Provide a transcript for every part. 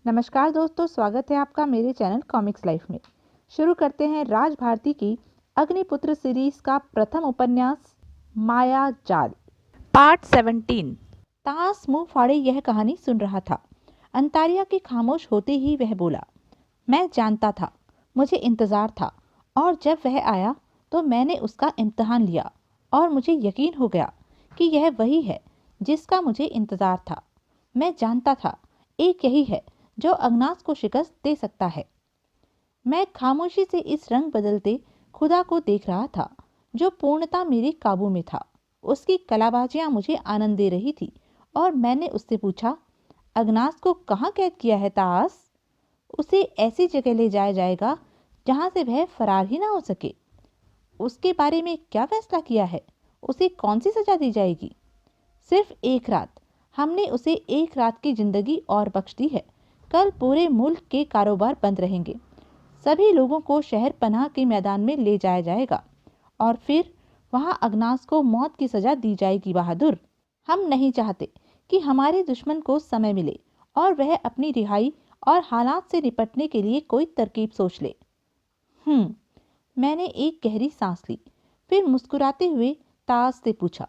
नमस्कार दोस्तों, स्वागत है आपका मेरे चैनल कॉमिक्स लाइफ में। शुरू करते हैं राज भारती की अग्निपुत्र सीरीज का प्रथम उपन्यास माया जाल, पार्ट 17। तास मुंह फाड़े यह कहानी सुन रहा था। अंतारिया के खामोश होते ही वह बोला, मैं जानता था, मुझे इंतजार था, और जब वह आया तो मैंने उसका इम्तिहान लिया और मुझे यकीन हो गया कि यह वही है जिसका मुझे इंतजार था। मैं जानता था एक यही है जो अग्नास को शिकस्त दे सकता है। मैं खामोशी से इस रंग बदलते खुदा को देख रहा था जो पूर्णता मेरे काबू में था। उसकी कलाबाजियां मुझे आनंद दे रही थी और मैंने उससे पूछा, अग्नास को कहाँ कैद किया है तास? उसे ऐसी जगह ले जाया जाएगा जहां से वह फरार ही ना हो सके। उसके बारे में क्या फैसला किया है? उसे कौन सी सजा दी जाएगी? सिर्फ एक रात, हमने उसे एक रात की जिंदगी और बख्श दी है। कल पूरे मुल्क के कारोबार बंद रहेंगे। सभी लोगों को शहर पनाह के मैदान में ले जाया जाएगा और फिर वहां अग्नास को मौत की सजा दी जाएगी। बहादुर, हम नहीं चाहते कि हमारे दुश्मन को समय मिले और वह अपनी रिहाई और हालात से निपटने के लिए कोई तरकीब सोच ले। मैंने एक गहरी सांस ली, फिर मुस्कुराते हुए तास से पूछा,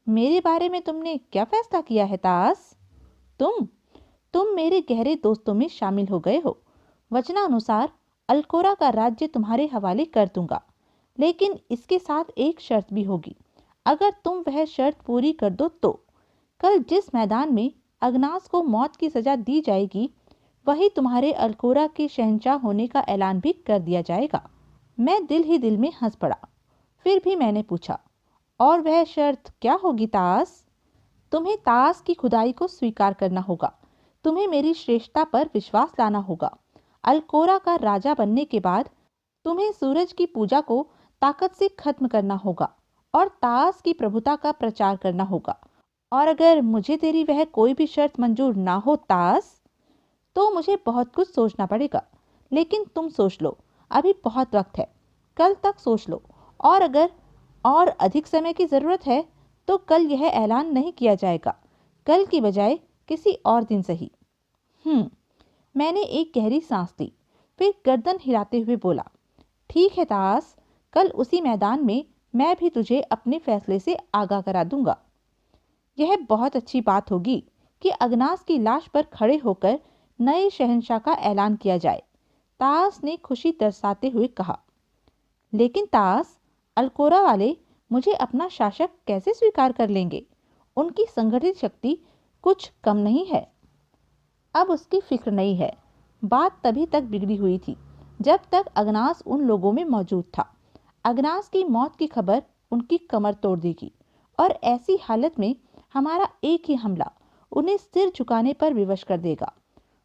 मेरे बारे में तुमने क्या फैसला किया है तास? तुम मेरे गहरे दोस्तों में शामिल हो गए हो। वचनानुसार अल्कोरा का राज्य तुम्हारे हवाले कर दूंगा, लेकिन इसके साथ एक शर्त भी होगी। अगर तुम वह शर्त पूरी कर दो तो कल जिस मैदान में अग्नास को मौत की सजा दी जाएगी वही तुम्हारे अल्कोरा के शहंशाह होने का ऐलान भी कर दिया जाएगा। मैं दिल ही दिल में हंस पड़ा। फिर भी मैंने पूछा, और वह शर्त क्या होगी तास? तुम्हें तास की खुदाई को स्वीकार करना होगा। तुम्हें मेरी श्रेष्ठता पर विश्वास लाना होगा। अल्कोरा का राजा बनने के बाद तुम्हें सूरज की पूजा को ताकत से खत्म करना होगा और तास की प्रभुता का प्रचार करना होगा। और अगर मुझे तेरी वह कोई भी शर्त मंजूर ना हो तास, तो मुझे बहुत कुछ सोचना पड़ेगा। लेकिन तुम सोच लो, अभी बहुत वक्त है। कल तक सोच लो, और अगर और अधिक समय की जरूरत है तो कल यह ऐलान नहीं किया जाएगा। कल की बजाय किसी और दिन सही। मैंने एक गहरी सांस ली, फिर गर्दन हिलाते हुए बोला, ठीक है तास, कल उसी मैदान में मैं भी तुझे अपने फैसले से आगाह करा दूंगा। यह बहुत अच्छी बात होगी कि अग्नास की लाश पर खड़े होकर नए शहंशाह का ऐलान किया जाए, तास ने खुशी दर्शाते हुए कहा। लेकिन तास, अल्कोरा वाले मुझे अपना शासक कैसे स्वीकार कर लेंगे? उनकी संगठित शक्ति कुछ कम नहीं है। अब उसकी फिक्र नहीं है। बात तभी तक बिगड़ी हुई थी जब तक अग्नास उन लोगों में मौजूद था। अग्नास की मौत की खबर उनकी कमर तोड़ देगी और ऐसी हालत में हमारा एक ही हमला उन्हें सिर झुकाने पर विवश कर देगा।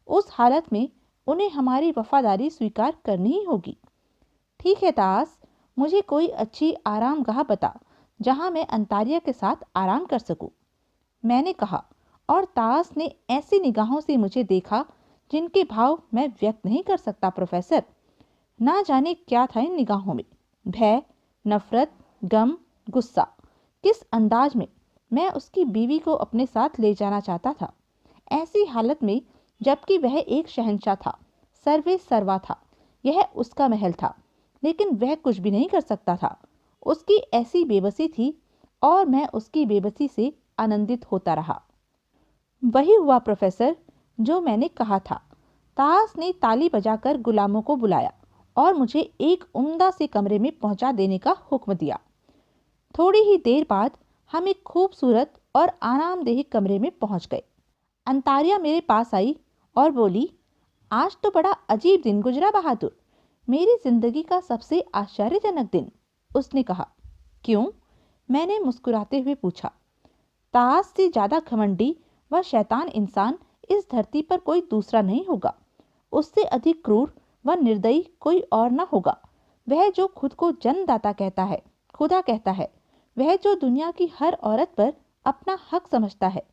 उस हालत में उन्हें हमारी वफादारी स्वीकार करनी ही होगी। ठीक है तास, मुझे कोई अच्छी आरामगाह बता जहां मैं अंतारिया के साथ आराम कर सकूं, मैंने कहा। और तास ने ऐसी निगाहों से मुझे देखा जिनके भाव मैं व्यक्त नहीं कर सकता प्रोफेसर। ना जाने क्या था इन निगाहों में, भय, नफरत, गम, गुस्सा। किस अंदाज में मैं उसकी बीवी को अपने साथ ले जाना चाहता था, ऐसी हालत में जबकि वह एक शहंशाह था, सर्वे सर्वा था। यह उसका महल था, लेकिन वह कुछ भी नहीं कर सकता था। उसकी ऐसी बेबसी थी और मैं उसकी बेबसी से आनंदित होता रहा। वही हुआ प्रोफेसर जो मैंने कहा था। तास ने ताली बजाकर गुलामों को बुलाया और मुझे एक उम्दा से कमरे में पहुंचा देने का हुक्म दिया। थोड़ी ही देर बाद हम एक खूबसूरत और आरामदेह कमरे में पहुंच गए। अंतारिया मेरे पास आई और बोली, आज तो बड़ा अजीब दिन गुजरा बहादुर, मेरी जिंदगी का सबसे आश्चर्यजनक दिन। उसने कहा। क्यों? मैंने मुस्कुराते हुए पूछा। तास से ज्यादा घमंडी व शैतान इंसान इस धरती पर कोई दूसरा नहीं होगा। उससे अधिक क्रूर व निर्दयी कोई और न होगा। वह जो खुद को जन्मदाता कहता है, खुदा कहता है, वह जो दुनिया की हर औरत पर अपना हक समझता है,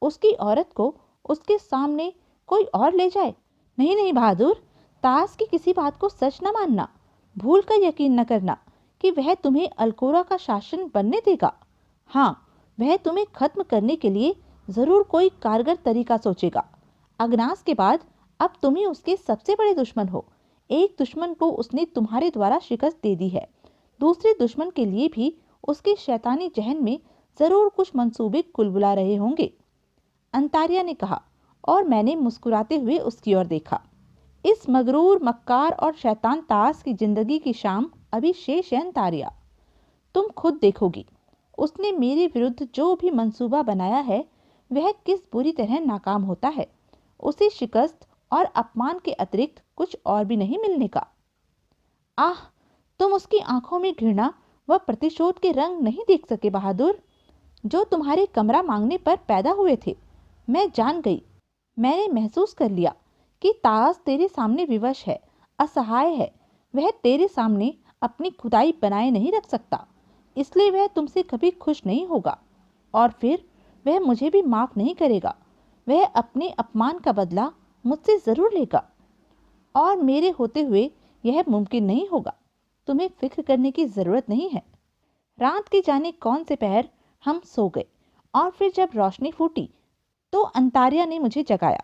उसकी औरत को उसके सामने कोई और ले जाए। नहीं नहीं बहादुर, तास की किसी बात को सच न मानना। भूल कर यकीन न करना कि वह तुम्हें अल्कोरा का शासन बनने देगा। हाँ, वह तुम्हें खत्म करने के लिए जरूर कोई कारगर तरीका सोचेगा। अग्नास के बाद अब तुम ही उसके सबसे बड़े दुश्मन हो। एक दुश्मन को उसने तुम्हारे द्वारा शिकस्त दे दी है, दूसरे दुश्मन के लिए भी उसके शैतानी जहन में जरूर कुछ मंसूबे कुलबुला रहे होंगे। अंतारिया ने कहा और मैंने मुस्कुराते हुए उसकी ओर देखा। इस मगरूर, मक्कार और शैतान तास की जिंदगी की शाम अभी शेष है अंतारिया। तुम खुद देखोगी उसने मेरे विरुद्ध जो भी मंसूबा बनाया है वह किस बुरी तरह नाकाम होता है। उसे शिकस्त और अपमान के अतिरिक्त कुछ और भी नहीं मिलने का। आह, तुम उसकी आंखों में घृणा व प्रतिशोध के रंग नहीं देख सके बहादुर, जो तुम्हारे कमरा मांगने पर पैदा हुए थे। मैं जान गई, मैंने महसूस कर लिया कि तास तेरे सामने विवश है, असहाय है। वह तेरे सामने अपनी खुदाई बनाए नहीं रख सकता, इसलिए वह तुमसे कभी खुश नहीं होगा और फिर वह मुझे भी माफ नहीं करेगा। वह अपने अपमान का बदला मुझसे जरूर लेगा और मेरे होते हुए यह मुमकिन नहीं होगा। तुम्हें फिक्र करने की जरूरत नहीं है। रात के जाने कौन से पहर हम सो गए और फिर जब रोशनी फूटी तो अंतारिया ने मुझे जगाया।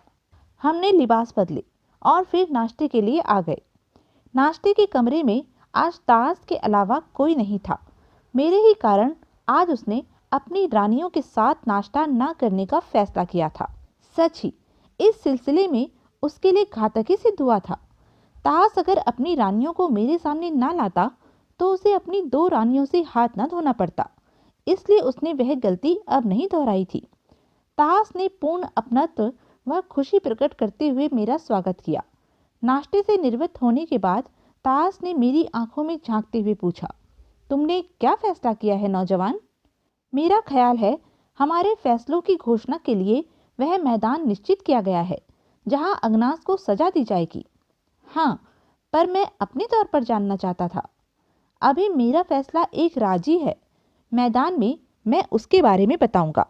हमने लिबास बदले और फिर नाश्ते के लिए आ गए। नाश्ते के कमरे में आज तास के अलावा कोई नहीं था। मेरे ही कारण आज उसने अपनी रानियों के साथ नाश्ता न करने का फैसला किया था। सच ही इस सिलसिले में उसके लिए घातक ही सिद्ध हुआ था। तास अगर अपनी रानियों को मेरे सामने ना लाता तो उसे अपनी 2 रानियों से हाथ न धोना पड़ता, इसलिए उसने वह गलती अब नहीं दोहराई थी। तास ने पूर्ण अपनत्व व खुशी प्रकट करते हुए मेरा स्वागत किया। नाश्ते से निवृत्त होने के बाद तास ने मेरी आंखों में झांकते हुए पूछा, तुमने क्या फैसला किया है नौजवान? मेरा ख्याल है हमारे फैसलों की घोषणा के लिए वह मैदान निश्चित किया गया है जहां अगनास को सजा दी जाएगी। हाँ, पर मैं अपने तौर पर जानना चाहता था। अभी मेरा फैसला एक राजी है। मैदान में मैं उसके बारे में बताऊंगा।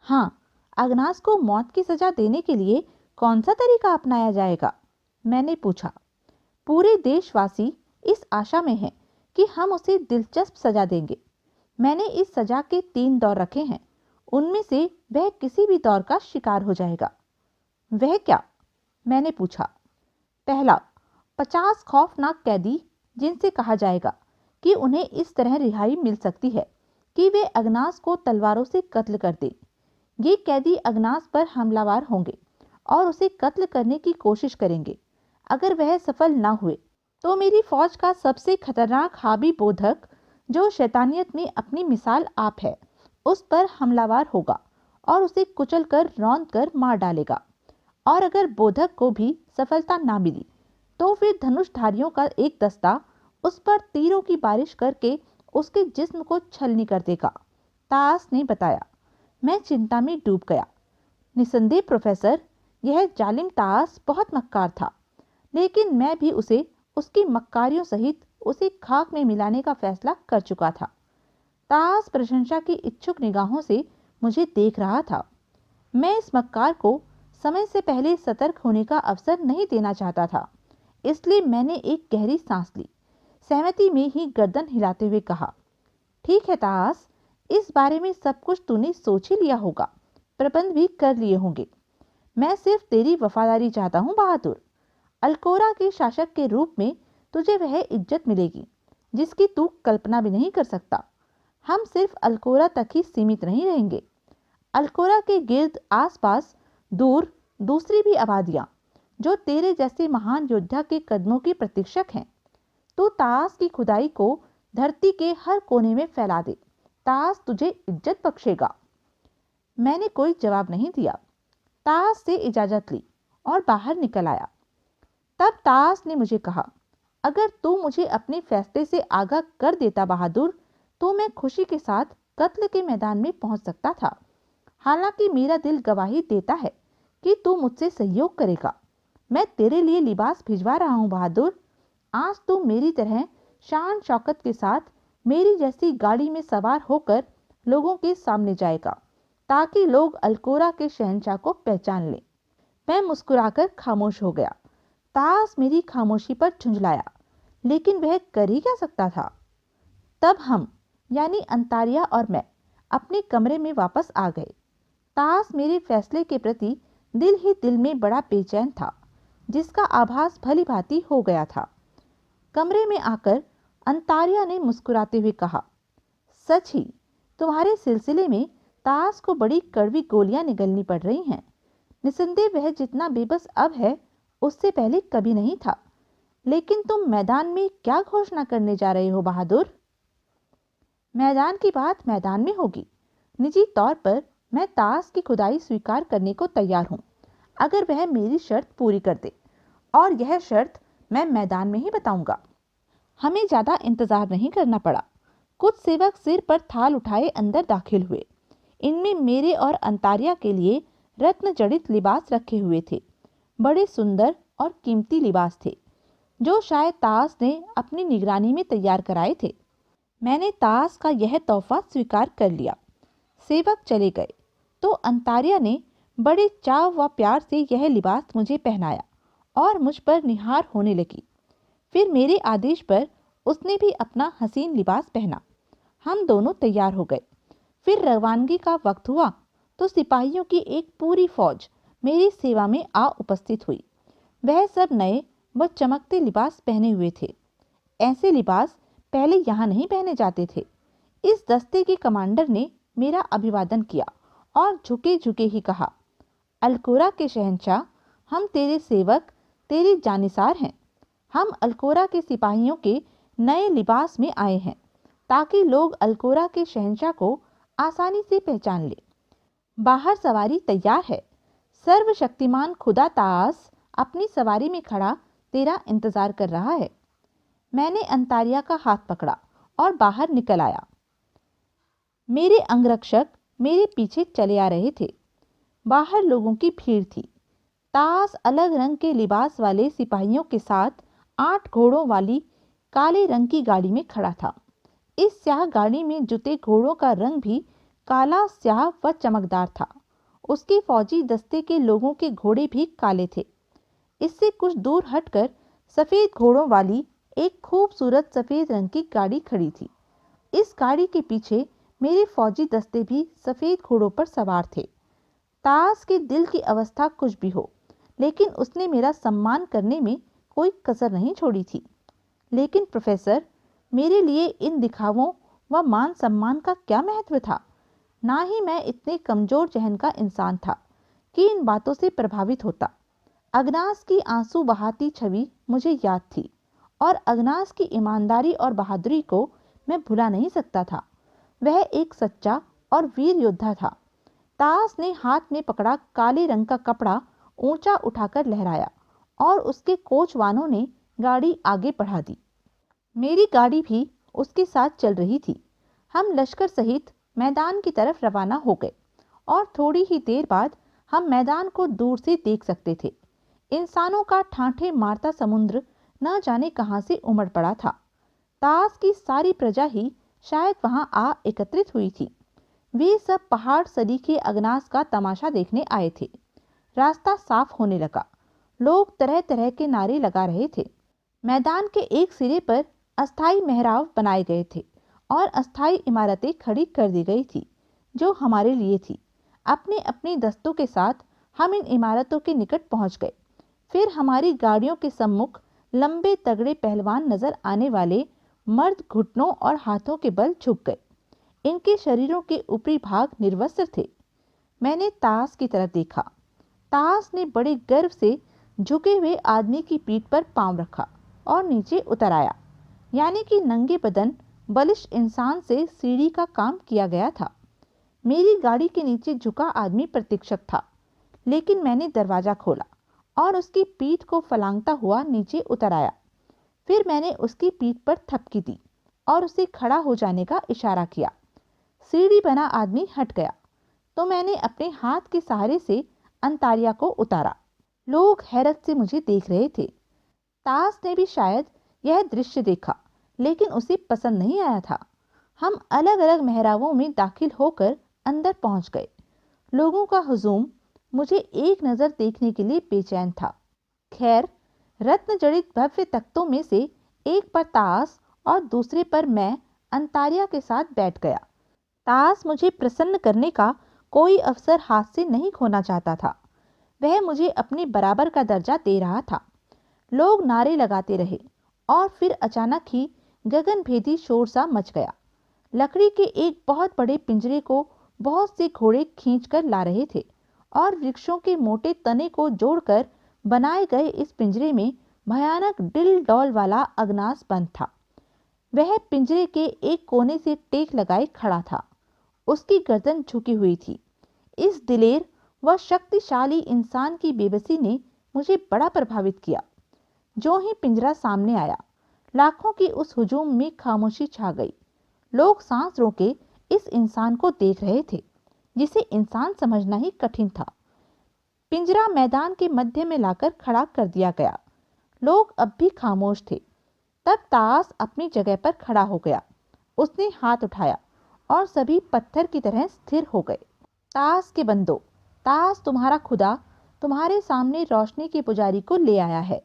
हाँ, अगनास को मौत की सजा देने के लिए कौन सा तरीका अपनाया जाएगा? मैंने पूछा। पूरे देशवासी इस आशा में हैं कि हम उसे दिलचस्प सजा देंगे। मैंने इस सजा के 3 दौर रखे हैं, उनमें से वह किसी भी दौर का शिकार हो जाएगा। वह क्या? मैंने पूछा। पहला, 50 खौफनाक कैदी जिनसे कहा जाएगा कि उन्हें इस तरह रिहाई मिल सकती है कि वे अगनास को तलवारों से कत्ल कर दें। ये कैदी अगनास पर हमलावर होंगे और उसे कत्ल करने की कोशिश करेंगे। अगर वह सफल ना हुए तो मेरी फौज का सबसे खतरनाक हाबी बोधक, जो शैतानियत में अपनी मिसाल आप है, उस पर हमलावर होगा और उसे कुचल कर रौंद कर मार डालेगा। और अगर बोधक को भी सफलता ना मिली तो फिर धनुषधारियों का एक दस्ता उस पर तीरों की बारिश करके उसके जिस्म को छलनी कर देगा। तास ने बताया। मैं चिंता में डूब गया। निसंदेह प्रोफेसर, यह जालिम तास बहुत मक्कार था, लेकिन मैं भी उसे उसकी मक्कारियों सहित उसे खाक में मिलाने का फैसला कर चुका था। तास प्रशंसा की इच्छुक निगाहों से मुझे देख रहा था। मैं इस मक्कार को समय से पहले सतर्क होने का अवसर नहीं देना चाहता था, इसलिए मैंने एक गहरी सांस ली। सहमति में ही गर्दन हिलाते हुए कहा, ठीक है तास, इस बारे में सब कुछ तूने सोच ही लिया होगा, प्रबंध भी कर लिए होंगे। मैं सिर्फ तेरी वफादारी चाहता हूँ बहादुर। अल्कोरा के शासक के रूप में तुझे वह इज्जत मिलेगी जिसकी तू कल्पना भी नहीं कर सकता। हम सिर्फ अल्कोरा तक ही सीमित नहीं रहेंगे। अल्कोरा के गिर्द आसपास दूर दूसरी भी आबादियां जो तेरे जैसे महान योद्धा के कदमों की प्रतीक्षक हैं। तू तास की खुदाई को धरती के हर कोने में फैला दे, तास तुझे इज्जत बख्शेगा। मैंने कोई जवाब नहीं दिया। तास से इजाजत ली और बाहर निकल आया। तब तास ने मुझे कहा, अगर तू मुझे अपने फैसले से आगाह कर देता बहादुर, तो मैं खुशी के साथ कत्ल के मैदान में पहुंच सकता था। हालांकि मेरा दिल गवाही देता है कि तू मुझसे सहयोग करेगा। मैं तेरे लिए लिबास भिजवा रहा हूं बहादुर। आज तू मेरी तरह शान शौकत के साथ मेरी जैसी गाड़ी में सवार होकर लोगों के सामने जाएगा, ताकि लोग अल्कोरा के शहंशाह को पहचान लें। मैं मुस्कुराकर खामोश हो गया। तास मेरी खामोशी पर झुंझलाया, लेकिन वह कर ही क्या सकता था। तब हम यानी अंतारिया और मैं अपने कमरे में वापस आ गए। तास मेरे फैसले के प्रति दिल ही दिल में बड़ा बेचैन था। जिसका आभास भली भांति हो गया था। कमरे में आकर अंतार्या ने मुस्कुराते हुए कहा, सच ही तुम्हारे सिलसिले में ताश को बड़ी कड़वी गोलियां निगलनी पड़ रही हैं। निसंदेह वह जितना बेबस अब है उससे पहले कभी नहीं था। लेकिन तुम मैदान में क्या घोषणा करने जा रहे हो बहादुर? मैदान की बात मैदान में होगी। निजी तौर पर मैं ताश की खुदाई स्वीकार करने को तैयार हूँ, अगर वह मेरी शर्त पूरी कर दे, और यह शर्त मैं मैदान में ही बताऊंगा। हमें ज्यादा इंतजार नहीं करना पड़ा। कुछ सेवक सिर पर थाल उठाए अंदर दाखिल हुए। इनमें मेरे और अंतार्या के लिए रत्न जड़ित लिबास रखे हुए थे। बड़े सुंदर और कीमती लिबास थे, जो शायद ताश ने अपनी निगरानी में तैयार कराए थे। मैंने ताश का यह तोहफा स्वीकार कर लिया। सेवक चले गए तो अंतार्या ने बड़े चाव व प्यार से यह लिबास मुझे पहनाया और मुझ पर निहार होने लगी। फिर मेरे आदेश पर उसने भी अपना हसीन लिबास पहना। हम दोनों तैयार हो गए। फिर रवानगी का वक्त हुआ तो सिपाहियों की एक पूरी फौज मेरी सेवा में आ उपस्थित हुई। वह सब नए व चमकते लिबास पहने हुए थे। ऐसे लिबास पहले यहाँ नहीं पहने जाते थे। इस दस्ते के कमांडर ने मेरा अभिवादन किया और झुके झुके ही कहा, अल्कोरा के शहंशाह, हम तेरे सेवक, तेरे जानिसार हैं। हम अल्कोरा के सिपाहियों के नए लिबास में आए हैं ताकि लोग अल्कोरा के शहंशाह को आसानी से पहचान ले। बाहर सवारी तैयार है। सर्वशक्तिमान खुदा तास अपनी सवारी में खड़ा तेरा इंतजार कर रहा है। मैंने अंतार्या का हाथ पकड़ा और बाहर निकल आया। मेरे अंगरक्षक मेरे पीछे चले आ रहे थे। बाहर लोगों की भीड़ थी। तास अलग रंग के लिबास वाले सिपाहियों के साथ 8 घोड़ों वाली काले रंग की गाड़ी में खड़ा था। इस स्याह गाड़ी में जुते घोड़ों का रंग भी काला, स्याह व चमकदार था। उसके फौजी दस्ते के लोगों के घोड़े भी काले थे। इससे कुछ दूर हटकर सफेद घोड़ों वाली एक खूबसूरत सफेद रंग की गाड़ी खड़ी थी। इस गाड़ी के पीछे मेरे फौजी दस्ते भी सफेद घोड़ों पर सवार थे। तास के दिल की अवस्था कुछ भी हो, लेकिन उसने मेरा सम्मान करने में कोई कसर नहीं छोड़ी थी। लेकिन प्रोफेसर, मेरे लिए इन दिखावों व मान सम्मान का क्या महत्व था? ना ही मैं इतने कमजोर जहन का इंसान था कि इन बातों से प्रभावित होता। अगनास की आंसू बहाती छवि मुझे याद थी और अगनास की ईमानदारी और बहादुरी को मैं भुला नहीं सकता था। वह एक सच्चा और वीर योद्धा था। तास ने हाथ में पकड़ा काले रंग का कपड़ा ऊंचा उठाकर लहराया और उसके कोचवानों ने गाड़ी आगे बढ़ा दी। मेरी गाड़ी भी उसके साथ चल रही थी। हम लश्कर सहित मैदान की तरफ रवाना हो गए और थोड़ी ही देर बाद हम मैदान को दूर से देख सकते थे। इंसानों का ठाठे मारता समुद्र न जाने कहां से उमड़ पड़ा था। तास की सारी प्रजा ही शायद वहां आ एकत्रित हुई थी। वे सब पहाड़ सलीखे अगनास का तमाशा देखने आए थे। रास्ता साफ होने लगा। लोग तरह तरह के नारे लगा रहे थे। मैदान के एक सिरे पर अस्थाई मेहराब बनाए गए थे और अस्थाई इमारतें खड़ी कर दी गई थी जो हमारे लिए थी। अपने अपने दस्तों के साथ हम इन इमारतों के निकट पहुंच गए। फिर हमारी गाड़ियों के सम्मुख लंबे तगड़े पहलवान नजर आने वाले मर्द घुटनों और हाथों के बल झुक गए। इनके शरीरों के ऊपरी भाग निर्वस्त्र थे। मैंने तास की तरफ देखा। तास ने बड़े गर्व से झुके हुए आदमी की पीठ पर पांव रखा और नीचे उतर आया, यानी कि नंगे बदन बलिष्ठ इंसान से सीढ़ी का काम किया गया था। मेरी गाड़ी के नीचे झुका आदमी प्रतीक्षक था, लेकिन मैंने दरवाजा खोला और उसकी पीठ को फलांगता हुआ नीचे उतर आया। फिर मैंने उसकी पीठ पर थपकी दी और उसे खड़ा हो जाने का इशारा किया। सीढ़ी बना आदमी हट गया तो मैंने अपने हाथ के सहारे से अंतार्या को उतारा। लोग हैरत से मुझे देख रहे थे। तास ने भी शायद यह दृश्य देखा, लेकिन उसे पसंद नहीं आया था। हम अलग अलग मेहराबों में दाखिल होकर अंदर पहुंच गए। लोगों का हुजूम मुझे एक नज़र देखने के लिए बेचैन था। खैर, रत्न जड़ित भव्य तख्तों में से एक पर तास और दूसरे पर मैं अंतार्या के साथ बैठ गया। तास मुझे प्रसन्न करने का कोई अवसर हाथ से नहीं खोना चाहता था। वह मुझे अपने बराबर का दर्जा दे रहा था। लोग नारे लगाते रहे और फिर अचानक ही गगनभेदी शोर सा मच गया। लकड़ी के एक बहुत बड़े पिंजरे को बहुत से घोड़े खींचकर ला रहे थे और वृक्षों के मोटे तने को जोड़कर बनाए गए इस पिंजरे में भयानक डिल डॉल वाला अगनास बंद था। वह पिंजरे के एक कोने से टेक लगाए खड़ा था। उसकी गर्दन झुकी हुई थी। इस दिलेर व शक्तिशाली इंसान की बेबसी ने मुझे बड़ा प्रभावित किया। जो ही पिंजरा सामने आया, लाखों की उस हुजूम में खामोशी छा गई। लोग सांस रोके इस इंसान को देख रहे थे, जिसे इंसान समझना ही कठिन था। पिंजरा मैदान के मध्य में लाकर खड़ा कर दिया गया। लोग अब भी खामोश थे। तब तास अपनी जगह पर खड़ा हो गया। उसने हाथ उठाया और सभी पत्थर की तरह स्थिर हो गए। तास के बंदो, तास तुम्हारा खुदा तुम्हारे सामने रोशनी के पुजारी को ले आया है।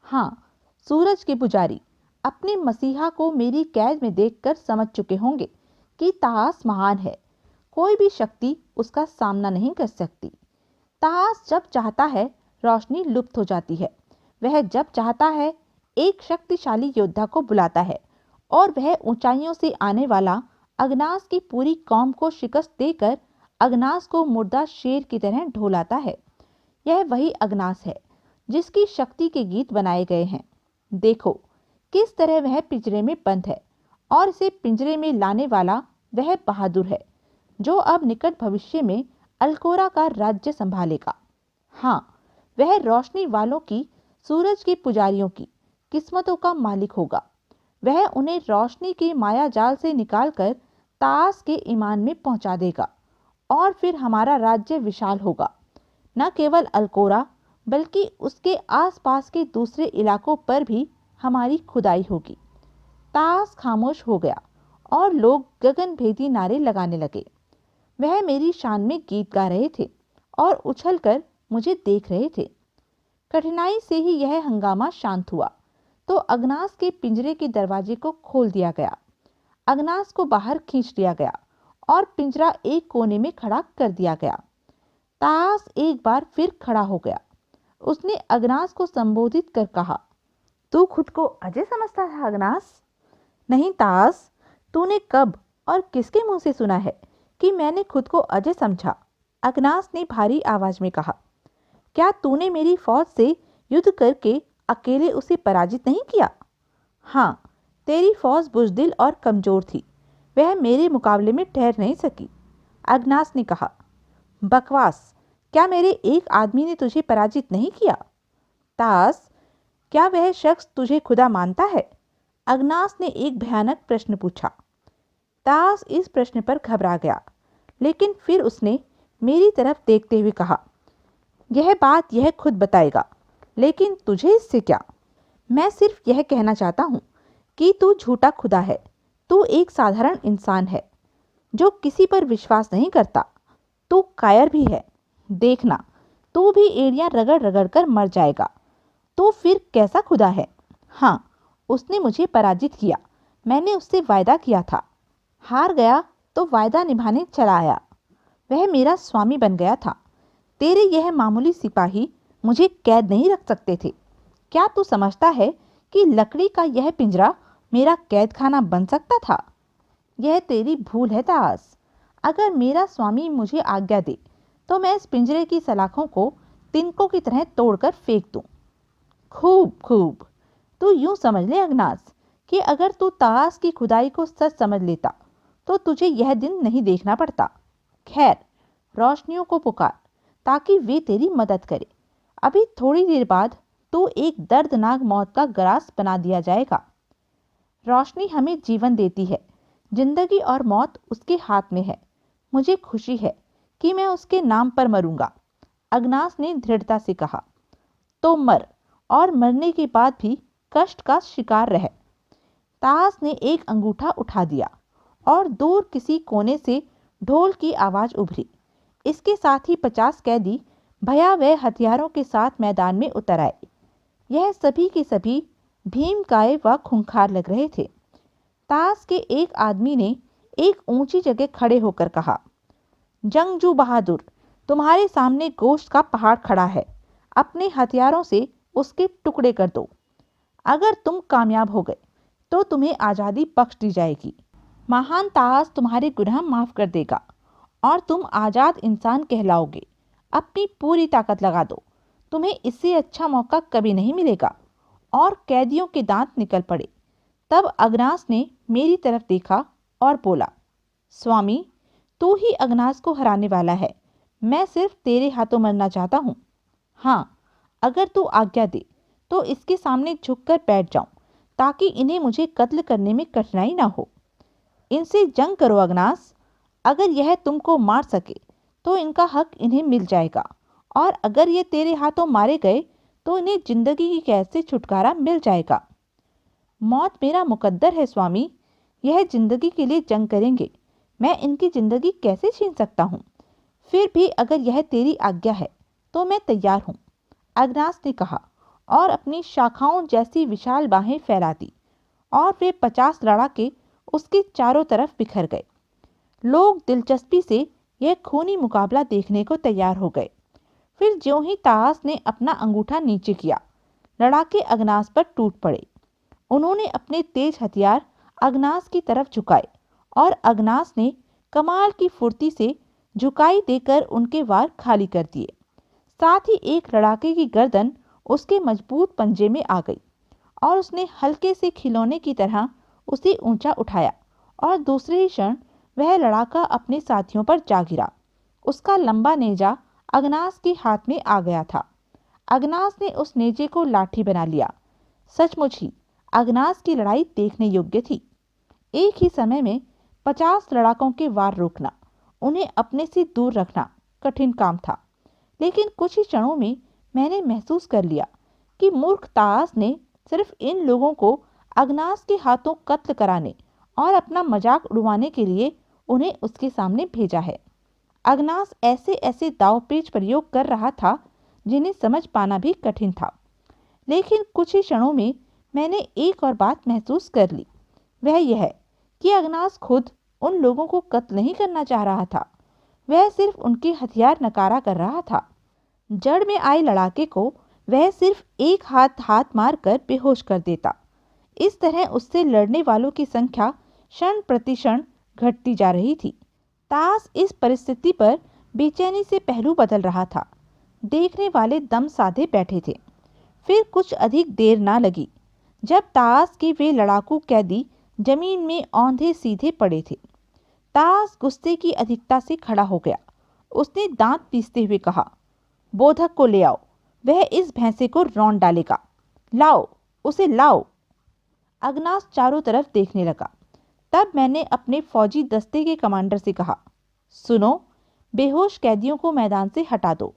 हाँ, सूरज के पुजारी अपने मसीहा को मेरी कैद में देखकर समझ चुके होंगे कि तास महान है। कोई भी शक्ति उसका सामना नहीं कर सकती। तास जब चाहता है रोशनी लुप्त हो जाती है। वह जब चाहता है एक शक्तिशाली योद्धा को बुलाता है और वह ऊंचाइयों से आने वाला अगनास की पूरी कौम को शिकस्त देकर अगनास को मुर्दा शेर की तरह ढोलाता है। यह वही अगनास है जिसकी शक्ति के गीत बनाए गए हैं। देखो किस तरह वह पिंजरे में बंद है और इसे पिंजरे में लाने वाला वह बहादुर है जो अब निकट भविष्य में अल्कोरा का राज्य संभालेगा। हाँ, वह रोशनी वालों की, सूरज के पुजारियों की किस्मतों का मालिक होगा। वह उन्हें रोशनी के माया जाल से निकालकर तास के ईमान में पहुंचा देगा और फिर हमारा राज्य विशाल होगा। न केवल अल्कोरा बल्कि उसके आसपास के दूसरे इलाकों पर भी हमारी खुदाई होगी। तास खामोश हो गया और लोग गगनभेदी नारे लगाने लगे। वह मेरी शान में गीत गा रहे थे और उछलकर मुझे देख रहे थे। कठिनाई से ही यह हंगामा शांत हुआ तो अगनास के पिंजरे के दरवाजे को खोल दिया गया। अगनास को बाहर खींच लिया गया और पिंजरा एक कोने में खड़ा कर दिया गया। तास एक बार फिर खड़ा हो गया। उसने अगनास को संबोधित कर कहा, तू खुद को अजय समझता था अगनास? नहीं तास, तूने कब और किसके मुंह से सुना है कि मैंने खुद को अजय समझा? अगनास ने भारी आवाज में कहा, क्या तूने मेरी फौज से युद्ध करके अकेले उसे पराजित नहीं किया? हाँ, तेरी फौज बुजदिल और कमजोर थी। वह मेरे मुकाबले में ठहर नहीं सकी। अगनास ने कहा, बकवास, क्या मेरे एक आदमी ने तुझे पराजित नहीं किया? तास, क्या वह शख्स तुझे खुदा मानता है? अगनास ने एक भयानक प्रश्न पूछा। तास इस प्रश्न पर घबरा गया, लेकिन फिर उसने मेरी तरफ देखते हुए कहा, यह बात यह खुद बताएगा, लेकिन तुझे इससे क्या? मैं सिर्फ यह कहना चाहता हूँ कि तू झूठा खुदा है। तू एक साधारण इंसान है जो किसी पर विश्वास नहीं करता। तू कायर भी है। देखना, तू भी एड़ियां रगड़ रगड़ कर मर जाएगा। तो फिर कैसा खुदा है? हाँ, उसने मुझे पराजित किया। मैंने उससे वायदा किया था। हार गया तो वायदा निभाने चला आया। वह मेरा स्वामी बन गया था। तेरे यह मामूली सिपाही मुझे कैद नहीं रख सकते थे। क्या तू समझता है कि लकड़ी का यह पिंजरा मेरा कैद खाना बन सकता था? यह तेरी भूल है तास। अगर मेरा स्वामी मुझे आज्ञा दे तो मैं इस पिंजरे की सलाखों को तिनकों की तरह तोड़कर फेंक दूं। खूब खूब, तू यूं समझ ले अगनास कि अगर तू तास की खुदाई को सच समझ लेता तो तुझे यह दिन नहीं देखना पड़ता। खैर, रोशनियों को पुकार ताकि वे तेरी मदद करें। अभी थोड़ी देर बाद तो एक दर्दनाक मौत का ग्रास बना दिया जाएगा। रोशनी हमें जीवन देती है। जिंदगी और मौत उसके हाथ में है। मुझे खुशी है कि मैं उसके नाम पर मरूंगा। अगनास ने दृढ़ता से कहा, तो मर, और मरने के बाद भी कष्ट का शिकार रह। तास ने एक अंगूठा उठा दिया और दूर किसी कोने से ढोल की आवाज उभरी। इसके साथ ही 50 कैदी भयावह हथियारों के साथ मैदान में उतर आए। यह सभी के सभी भीमकाय व खूंखार लग रहे थे। तास के एक आदमी ने एक ऊंची जगह खड़े होकर कहा, जंगजू बहादुर, तुम्हारे सामने गोश्त का पहाड़ खड़ा है, अपने हथियारों से उसके टुकड़े कर दो। अगर तुम कामयाब हो गए तो तुम्हें आज़ादी बख्श दी जाएगी। महान ताज तुम्हारे गुनाह माफ कर देगा और तुम आज़ाद इंसान कहलाओगे। अपनी पूरी ताकत लगा दो, तुम्हें इससे अच्छा मौका कभी नहीं मिलेगा। और कैदियों के दांत निकल पड़े। तब अगनास ने मेरी तरफ देखा और बोला, स्वामी, तू ही अगनास को हराने वाला है। मैं सिर्फ तेरे हाथों मरना चाहता हूँ। हाँ, अगर तू आज्ञा दे तो इसके सामने झुककर बैठ जाऊं, ताकि इन्हें मुझे कत्ल करने में कठिनाई ना हो। इनसे जंग करो अगनास। अगर यह तुमको मार सके तो इनका हक इन्हें मिल जाएगा, और अगर ये तेरे हाथों मारे गए तो इन्हें जिंदगी की कैद से छुटकारा मिल जाएगा। मौत मेरा मुकद्दर है स्वामी, यह जिंदगी के लिए जंग करेंगे। मैं इनकी जिंदगी कैसे छीन सकता हूँ? फिर भी अगर यह तेरी आज्ञा है तो मैं तैयार हूँ, अगनास ने कहा और अपनी शाखाओं जैसी विशाल बाहें फैला दी, और वे 50 लड़ाके उसके चारों तरफ बिखर गए। लोग दिलचस्पी से यह खूनी मुकाबला देखने को तैयार हो गए। फिर ज्यों ही तास ने अपना अंगूठा नीचे किया, लड़ाके अगनास पर टूट पड़े। उन्होंने अपने तेज हथियार अगनास की तरफ झुकाए और अगनास ने कमाल की फुर्ती से झुकाई देकर उनके वार खाली कर दिए। साथ ही एक लड़ाके की गर्दन उसके मजबूत पंजे में आ गई और उसने हल्के से खिलौने की तरह उसे ऊंचा उठाया, और दूसरे ही क्षण वह लड़ाका अपने साथियों पर जा गिरा। उसका लंबा नेजा अगनास के हाथ में आ गया था। अगनास ने उस नेजे को लाठी बना लिया। सचमुच ही अगनास की लड़ाई देखने योग्य थी। एक ही समय में 50 लड़ाकों के वार रोकना, उन्हें अपने से दूर रखना कठिन काम था। लेकिन कुछ ही क्षणों में मैंने महसूस कर लिया कि मूर्ख तास ने सिर्फ इन लोगों को अगनास के हाथों कत्ल कराने और अपना मजाक उड़वाने के लिए उन्हें उसके सामने भेजा है। अगनास ऐसे ऐसे दांवपेच प्रयोग कर रहा था जिन्हें समझ पाना भी कठिन था। लेकिन कुछ ही क्षणों में मैंने एक और बात महसूस कर ली। वह यह कि अगनास खुद उन लोगों को कत्ल नहीं करना चाह रहा था, वह सिर्फ उनके हथियार नकारा कर रहा था। जड़ में आए लड़ाके को वह सिर्फ एक हाथ मारकर बेहोश कर देता। इस तरह उससे लड़ने वालों की संख्या क्षण प्रतिक्षण घटती जा रही थी। तास इस परिस्थिति पर बेचैनी से पहलू बदल रहा था। देखने वाले दम साधे बैठे थे। फिर कुछ अधिक देर ना लगी जब तास के वे लड़ाकू कैदी जमीन में औंधे सीधे पड़े थे। तास गुस्से की अधिकता से खड़ा हो गया। उसने दांत पीसते हुए कहा, बोधक को ले आओ, वह इस भैंसे को रौंद डालेगा। लाओ, उसे लाओ। अगनास चारों तरफ देखने लगा। तब मैंने अपने फौजी दस्ते के कमांडर से कहा, सुनो, बेहोश कैदियों को मैदान से हटा दो,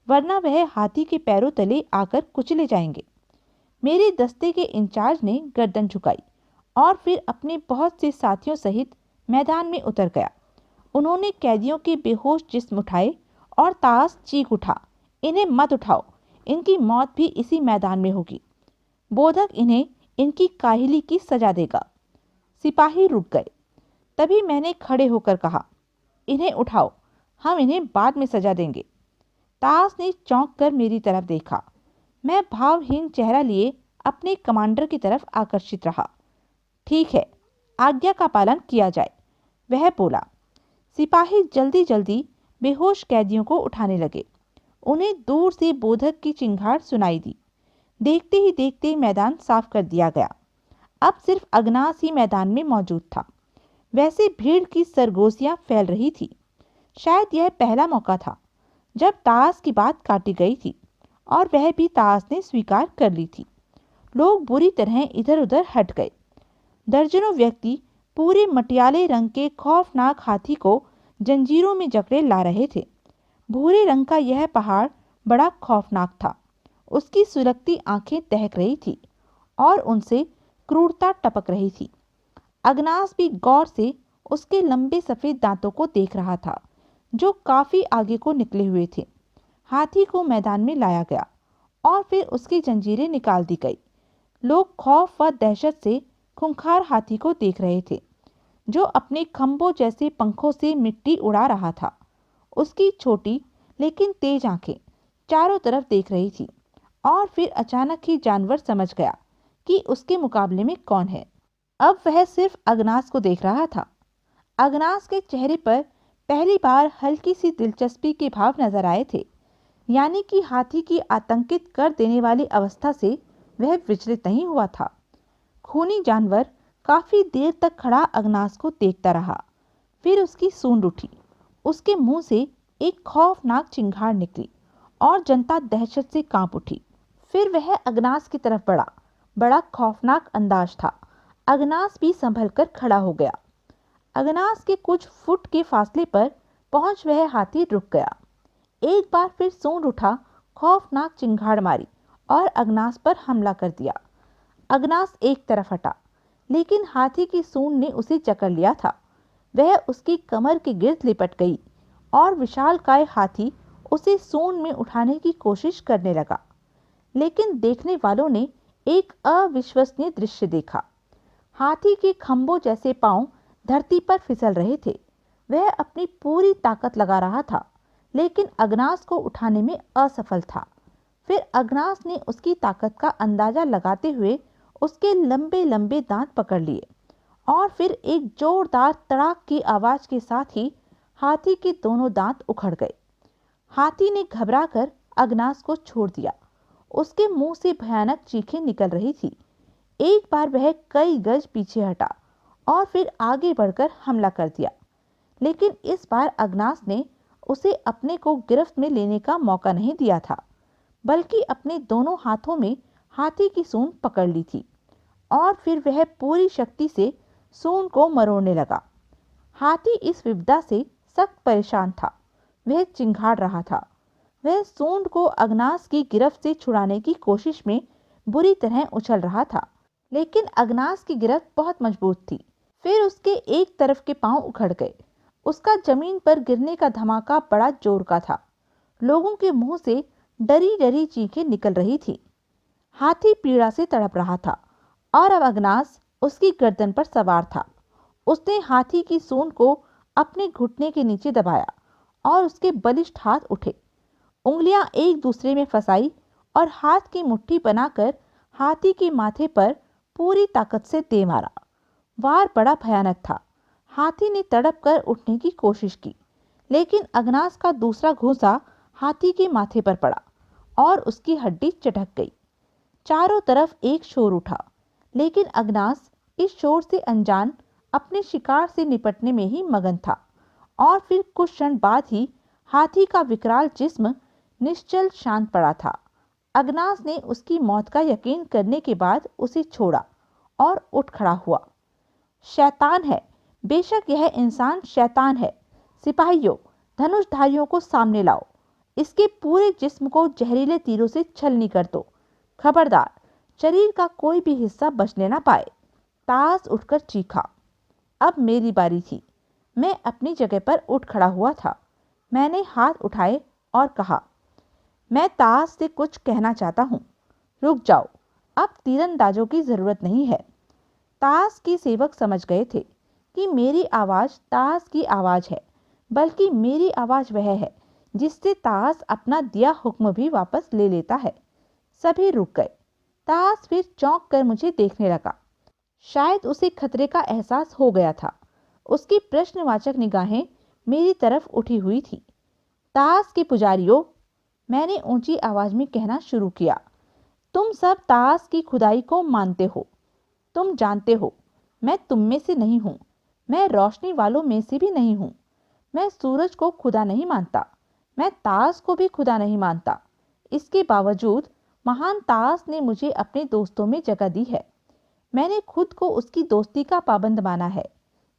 वरना वह हाथी के पैरों तले आकर कुचले जाएंगे। मेरे दस्ते के इंचार्ज ने गर्दन झुकाई और फिर अपने बहुत से साथियों सहित मैदान में उतर गया। उन्होंने कैदियों के बेहोश जिस्म उठाए और तास चीख उठा, इन्हें मत उठाओ, इनकी मौत भी इसी मैदान में होगी। बोधक इन्हें इनकी काहिली की सजा देगा। सिपाही रुक गए। तभी मैंने खड़े होकर कहा, इन्हें उठाओ, हम इन्हें बाद में सजा देंगे। तास ने चौंक कर मेरी तरफ देखा। मैं भावहीन चेहरा लिए अपने कमांडर की तरफ आकर्षित रहा। ठीक है, आज्ञा का पालन किया जाए, वह बोला। सिपाही जल्दी जल्दी बेहोश कैदियों को उठाने लगे। उन्हें दूर से बोधक की चिंगार सुनाई दी। देखते ही देखते मैदान साफ कर दिया गया। अब सिर्फ अगनास ही मैदान में मौजूद था। वैसे भीड़ की सरगोशियां फैल रही थी। शायद यह पहला मौका था जब तास की बात काटी गई थी, और वह भी तास ने स्वीकार कर ली थी। लोग बुरी तरह इधर उधर हट गए। दर्जनों व्यक्ति पूरे मटियाले रंग के खौफनाक हाथी को जंजीरों में जकड़े ला रहे थे। भूरे रंग का यह पहाड़ बड़ा खौफनाक था। उसकी सुलगती आंखें दहक रही थी और उनसे क्रूरता टपक रही थी। अगनास भी गौर से उसके लंबे सफेद दांतों को देख रहा था, जो काफी आगे को निकले हुए थे। हाथी को मैदान में लाया गया और फिर उसकी जंजीरें निकाल दी गई। लोग खौफ व दहशत से खूंखार हाथी को देख रहे थे, जो अपने खंभों जैसे पंखों से मिट्टी उड़ा रहा था। उसकी छोटी लेकिन तेज आंखें चारों तरफ देख रही थी। और फिर अचानक ही जानवर समझ गया कि उसके मुकाबले में कौन है। अब वह सिर्फ अगनास को देख रहा था। अगनास के चेहरे पर पहली बार हल्की सी दिलचस्पी के भाव नजर आए थे, यानी कि हाथी की आतंकित कर देने वाली अवस्था से वह विचलित नहीं हुआ था। खूनी जानवर काफी देर तक खड़ा अगनास को देखता रहा। फिर उसकी सूंड उठी, उसके मुंह से एक खौफनाक चिंगार निकली और जनता दहशत से कांप उठी। फिर वह अगनास की तरफ बढ़ा। बड़ा खौफनाक अंदाज था। अगनास भी संभल कर खड़ा हो गया। अगनास के कुछ फुट के फासले पर पहुंच वह हाथी रुक गया। एक बार फिर सूंड उठा, खौफनाक चिंगाड़ मारी और अगनास पर हमला कर दिया। अगनास एक तरफ हटा, लेकिन हाथी की सूंड ने उसे जकड़ लिया था। वह उसकी कमर के गिर्द लिपट गई और विशालकाय हाथी उसे सूंड में उठाने की कोशिश करने लगा। लेकिन देखने वालों ने एक अविश्वसनीय दृश्य देखा। हाथी के खंभों जैसे पांव धरती पर फिसल रहे थे। वह अपनी पूरी ताकत लगा रहा था, लेकिन अगनास को उठाने में असफल था। फिर अगनास ने उसकी ताकत का अंदाजा लगाते हुए उसके लंबे लंबे दांत पकड़ लिए और फिर एक जोरदार तड़ाक की आवाज के साथ ही हाथी के दोनों दांत उखड़ गए। हाथी ने घबराकर अगनास को छोड़ दिया। उसके मुंह से भयानक चीखें निकल रही थी। एक बार वह कई गज पीछे हटा और फिर आगे बढ़कर हमला कर दिया, लेकिन इस बार अगनास ने उसे अपने को गिरफ्त में लेने का मौका नहीं दिया था, बल्कि अपने दोनों हाथों में हाथी की सूंड पकड़ ली थी और फिर वह पूरी शक्ति से सूंड को मरोड़ने लगा। हाथी इस विपदा से सख्त परेशान था। वह चिंघाड़ रहा था। वह सूंड को अगनास की गिरफ्त से छुड़ाने की कोशिश में बुरी तरह उछल रहा था, लेकिन अगनास की गिरफ्त बहुत मजबूत थी। फिर उसके एक तरफ के पांव उखड़ गए। उसका जमीन पर गिरने का धमाका बड़ा जोर का था। लोगों के मुंह से डरी डरी चीखें निकल रही थी। हाथी पीड़ा से तड़प रहा था और अब अगनास उसकी गर्दन पर सवार था। उसने हाथी की सूंड को अपने घुटने के नीचे दबाया और उसके बलिष्ठ हाथ उठे। उंगलियां एक दूसरे में फंसाई और हाथ की मुट्ठी बनाकर हाथी के माथे पर पूरी ताकत से दे मारा। वार बड़ा भयानक था। हाथी ने तड़प कर उठने की कोशिश की, लेकिन अगनास का दूसरा घूंसा हाथी के माथे पर पड़ा और उसकी हड्डी चटक गई। चारों तरफ एक शोर उठा, लेकिन अगनास इस शोर से अनजान अपने शिकार से निपटने में ही मगन था। और फिर कुछ क्षण बाद ही हाथी का विकराल जिस्म निश्चल शांत पड़ा था। अगनास ने उसकी मौत का यकीन करने के बाद उसे छोड़ा और उठ खड़ा हुआ। शैतान है, बेशक यह इंसान शैतान है। सिपाहियों, धनुषधारियों को सामने लाओ। इसके पूरे जिस्म को जहरीले तीरों से छलनी कर दो। खबरदार, शरीर का कोई भी हिस्सा बचने ना पाए। तास उठकर चीखा। अब मेरी बारी थी। मैं अपनी जगह पर उठ खड़ा हुआ था। मैंने हाथ उठाए और कहा, मैं तास से कुछ कहना चाहता हूँ। रुक जाओ, अब तीरंदाजों की जरूरत नहीं है। तास के सेवक समझ गए थे कि मेरी आवाज तास की आवाज है, बल्कि मेरी आवाज वह है जिससे तास अपना दिया हुक्म भी वापस ले लेता है। सभी रुक गए। तास फिर चौंक कर मुझे देखने लगा। शायद उसे खतरे का एहसास हो गया था। उसकी प्रश्नवाचक निगाहें मेरी तरफ उठी हुई थी। तास के पुजारियों, मैंने ऊंची आवाज में कहना शुरू किया, तुम सब तास की खुदाई को मानते हो। तुम जानते हो मैं तुम में से नहीं हूं। मैं रोशनी वालों में से भी नहीं हूं। मैं सूरज को खुदा नहीं मानता। मैं तास को भी खुदा नहीं मानता। इसके बावजूद महान तास ने मुझे अपने दोस्तों में जगह दी है। मैंने खुद को उसकी दोस्ती का पाबंद माना है।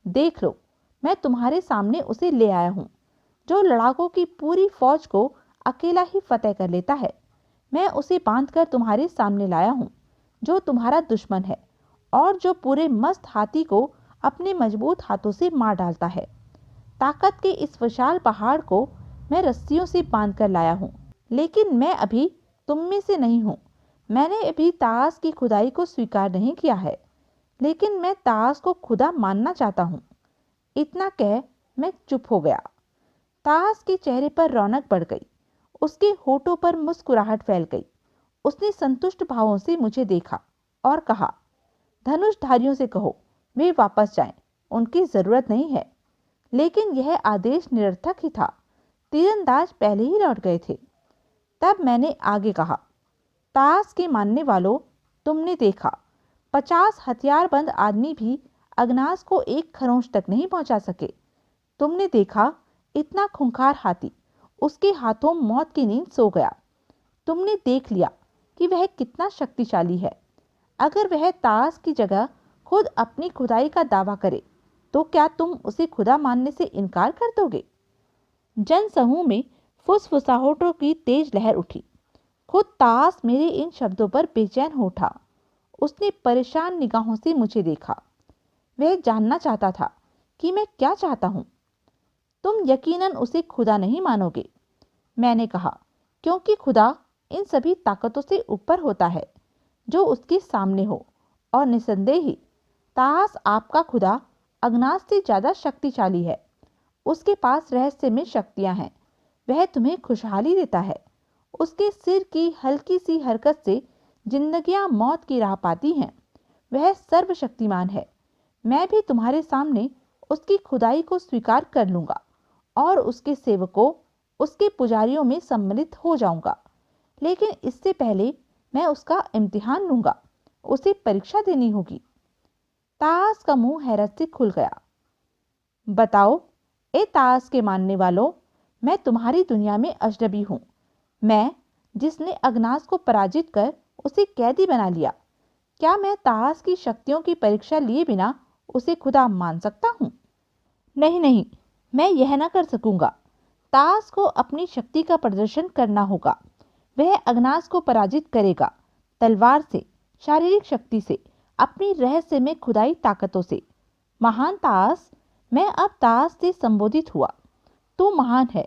देख लो, मैं तुम्हारे सामने उसे ले आया हूँ, जो लड़ाकों की पूरी फौज को अकेला ही फतेह कर लेता है। मैं उसे बांधकर तुम्हारे सामने लाया हूँ, जो तुम्हारा दुश्मन है और जो पूरे मस्त हाथी को अपने मजबूत हाथों से मार डालता है। ताकत के इस विशाल पहाड़ को मैं रस्सियों से बांध कर लाया हूँ, लेकिन मैं अभी तुम में से नहीं हूँ। मैंने अभी तास की खुदाई को स्वीकार नहीं किया है, लेकिन मैं तास को खुदा मानना चाहता हूँ। इतना कह मैं चुप हो गया। तास के चेहरे पर रौनक बढ़ गई, उसके होठों पर मुस्कुराहट फैल गई। उसने संतुष्ट भावों से मुझे देखा और कहा, धनुषधारियों से कहो वे वापस जाएं, उनकी जरूरत नहीं है। लेकिन यह आदेश निरर्थक ही था, तीरंदाज पहले ही लौट गए थे। तब मैंने आगे कहा, ताश के मानने वालों, तुमने देखा 50 हथियारबंद आदमी भी अगनास को एक खरोंच तक नहीं पहुंचा सके। तुमने देखा इतना खूंखार हाथी, उसके हाथों मौत की नींद सो गया। तुमने देख लिया कि वह कितना शक्तिशाली है। अगर वह ताश की जगह खुद अपनी खुदाई का दावा करे तो क्या तुम उसे खुदा मानने से इनकार कर दोगे? जनसमूह में फुसफुसाहटों की तेज लहर उठी। खुद ताश मेरे इन शब्दों पर बेचैन हो उठा। उसने परेशान निगाहों से मुझे देखा। वह जानना चाहता था कि मैं क्या चाहता हूं। तुम यकीनन उसे खुदा नहीं मानोगे, मैंने कहा, क्योंकि खुदा इन सभी ताकतों से ऊपर होता है जो उसके सामने हो। और निसंदेह ही ताश आपका खुदा अगनास से ज्यादा शक्तिशाली है। उसके पास रहस्यमय शक्तियां हैं। वह तुम्हें खुशहाली देता है। उसके सिर की हल्की सी हरकत से जिंदगियां मौत की राह पाती हैं। वह सर्वशक्तिमान है। मैं भी तुम्हारे सामने उसकी खुदाई को स्वीकार कर लूंगा और उसके सेवकों, उसके पुजारियों में सम्मिलित हो जाऊंगा। लेकिन इससे पहले मैं उसका इम्तिहान लूंगा। उसे परीक्षा देनी होगी। ताश का मुंह हैरत से खुल गया। बताओ, ए ताश के मानने वालों, मैं तुम्हारी दुनिया में अजनबी हूं। मैं, जिसने अगनास को पराजित कर उसे कैदी बना लिया। क्या मैं ताश की शक्तियों की परीक्षा लिए बिना उसे खुदा मान सकता हूं? नहीं नहीं, मैं यह ना कर सकूंगा। ताश को अपनी शक्ति का प्रदर्शन करना होगा। वह अगनास को पराजित करेगा, तलवार से, शारीरिक शक्ति से, अपनी रहस्यमय खुदाई ताकतों से। महान ताश, मैं अब ताश से संबोधित हुआ। तू महान है।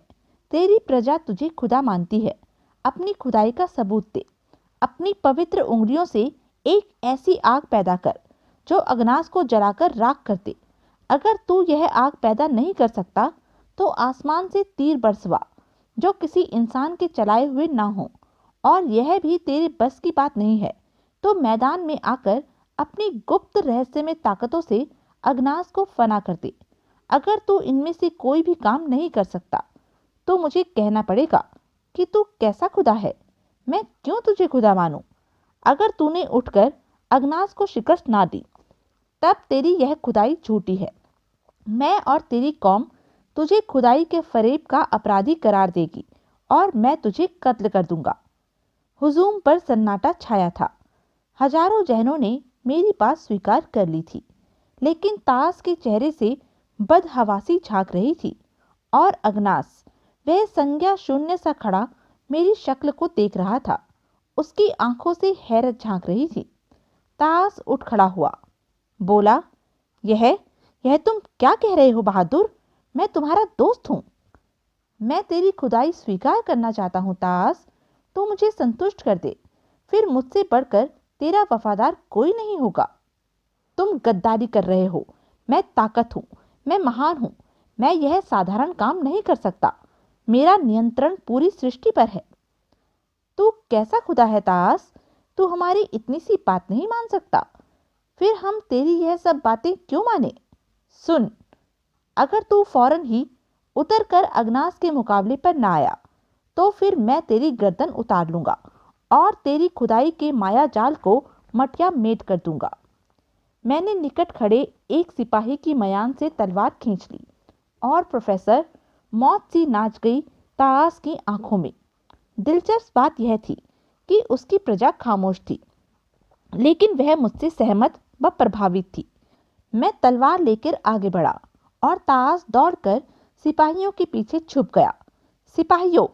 तेरी प्रजा तुझे खुदा मानती है। अपनी खुदाई का सबूत दे। अपनी पवित्र उंगलियों से एक ऐसी आग पैदा कर जो अगनास को जलाकर राख कर दे। अगर तू यह आग पैदा नहीं कर सकता तो आसमान से तीर बरसवा जो किसी इंसान के चलाए हुए ना हो, और यह भी तेरे बस की बात नहीं है तो मैदान में आकर अपनी गुप्त रहस्य में ताकतों से अगनास को फना कर दे। अगर तू इनमें से कोई भी काम नहीं कर सकता तो मुझे कहना पड़ेगा कि तू कैसा खुदा है। मैं क्यों तुझे खुदा मानूं? अगर तूने उठकर अगनास को शिकस्त ना दी तब तेरी यह खुदाई झूठी है। मैं और तेरी कौम तुझे खुदाई के फरेब का अपराधी करार देगी और मैं तुझे कत्ल कर दूंगा। हुजूम पर सन्नाटा छाया था। हजारों जहनों ने मेरी बात स्वीकार कर ली थी, लेकिन ताश के चेहरे से बदहवासी झांक रही थी और अगनास, वह संज्ञा शून्य सा खड़ा मेरी शक्ल को देख रहा था। उसकी आंखों से हैरत झांक रही थी। ताश उठ खड़ा हुआ, बोला, यह तुम क्या कह रहे हो बहादुर? मैं तुम्हारा दोस्त हूं। मैं तेरी खुदाई स्वीकार करना चाहता हूं ताश। तू मुझे संतुष्ट कर दे, फिर मुझसे बढ़कर तेरा वफादार कोई नहीं होगा। तुम गद्दारी कर रहे हो। मैं ताकत हूं, मैं महान हूं। मैं यह साधारण काम नहीं कर सकता। मेरा नियंत्रण पूरी सृष्टि पर है। तू कैसा खुदा है ताश? तू हमारी इतनी सी बात नहीं मान सकता। फिर हम तेरी यह सब बातें क्यों माने? सुन, अगर तू फौरन ही उतर कर अगनास के मुकाबले पर ना आया तो फिर मैं तेरी गर्दन उतार लूंगा और तेरी खुदाई के माया जाल को मटिया मेट कर दूंगा। मैंने निकट खड़े एक सिपाही की मयान से तलवार खींच ली और प्रोफेसर, मौत सी नाच गई ताश की आंखों में। दिलचस्प बात यह थी कि उसकी प्रजा खामोश थी, लेकिन वह मुझसे सहमत व प्रभावित थी। मैं तलवार लेकर आगे बढ़ा और ताश दौड़कर सिपाहियों के पीछे छुप गया। सिपाहियों,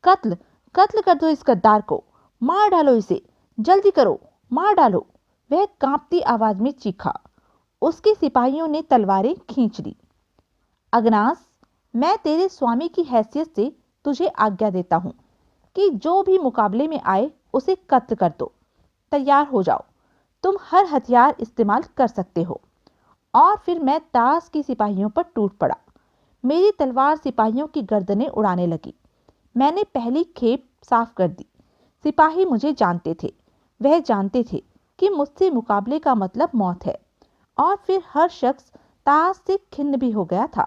कत्ल कत्ल कर दो इस गद्दार को, मार डालो इसे, जल्दी करो, मार डालो, वह कांपती आवाज में चीखा। उसके सिपाहियों ने तलवारें खींच ली। अगनास, मैं तेरे स्वामी की हैसियत से तुझे आज्ञा देता हूं कि जो भी मुकाबले में आए उसे कत्ल कर दो। तैयार हो जाओ, तुम हर हथियार इस्तेमाल कर सकते हो। और फिर मैं ताश के सिपाहियों पर टूट पड़ा। मेरी तलवार सिपाहियों की गर्दनें उड़ाने लगी। मैंने पहली खेप साफ कर दी। सिपाही मुझे जानते थे। वह जानते थे कि मुझसे मुकाबले का मतलब मौत है। और फिर हर शख्स ताश से खिन्न भी हो गया था।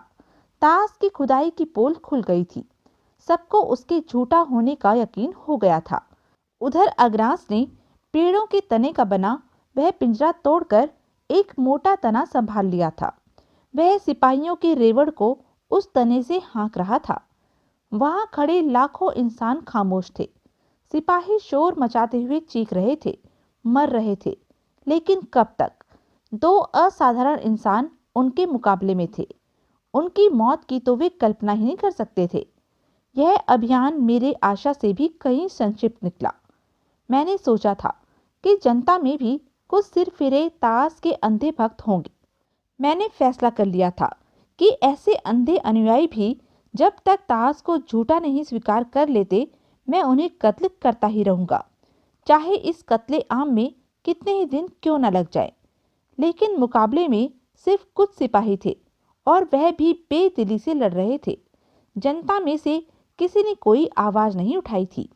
ताश की खुदाई की पोल खुल गई थी। सबको उसके झूठा होने का यकीन हो गया था। उधर अग्रास ने पेड़ों के तने का बना वह पिंजरा तोड़कर एक मोटा तना संभाल लिया था। वह सिपाहियों के रेवड़ को उस तने से हाँक रहा था। वहां खड़े लाखों इंसान खामोश थे। सिपाही शोर मचाते हुए चीख रहे थे, मर रहे थे, लेकिन कब तक? दो असाधारण इंसान उनके मुकाबले में थे। उनकी मौत की तो वे कल्पना ही नहीं कर सकते थे। यह अभियान मेरे आशा से भी कहीं संक्षिप्त निकला। मैंने सोचा था कि जनता में भी कुछ सिर फिरे ताश के अंधे भक्त होंगे। मैंने फैसला कर लिया था कि ऐसे अंधे अनुयायी भी जब तक ताश को झूठा नहीं स्वीकार कर लेते, मैं उन्हें कत्ल करता ही रहूंगा, चाहे इस कत्ले आम में कितने ही दिन क्यों न लग जाए। लेकिन मुकाबले में सिर्फ कुछ सिपाही थे और वह भी बेदिली से लड़ रहे थे। जनता में से किसी ने कोई आवाज नहीं उठाई थी।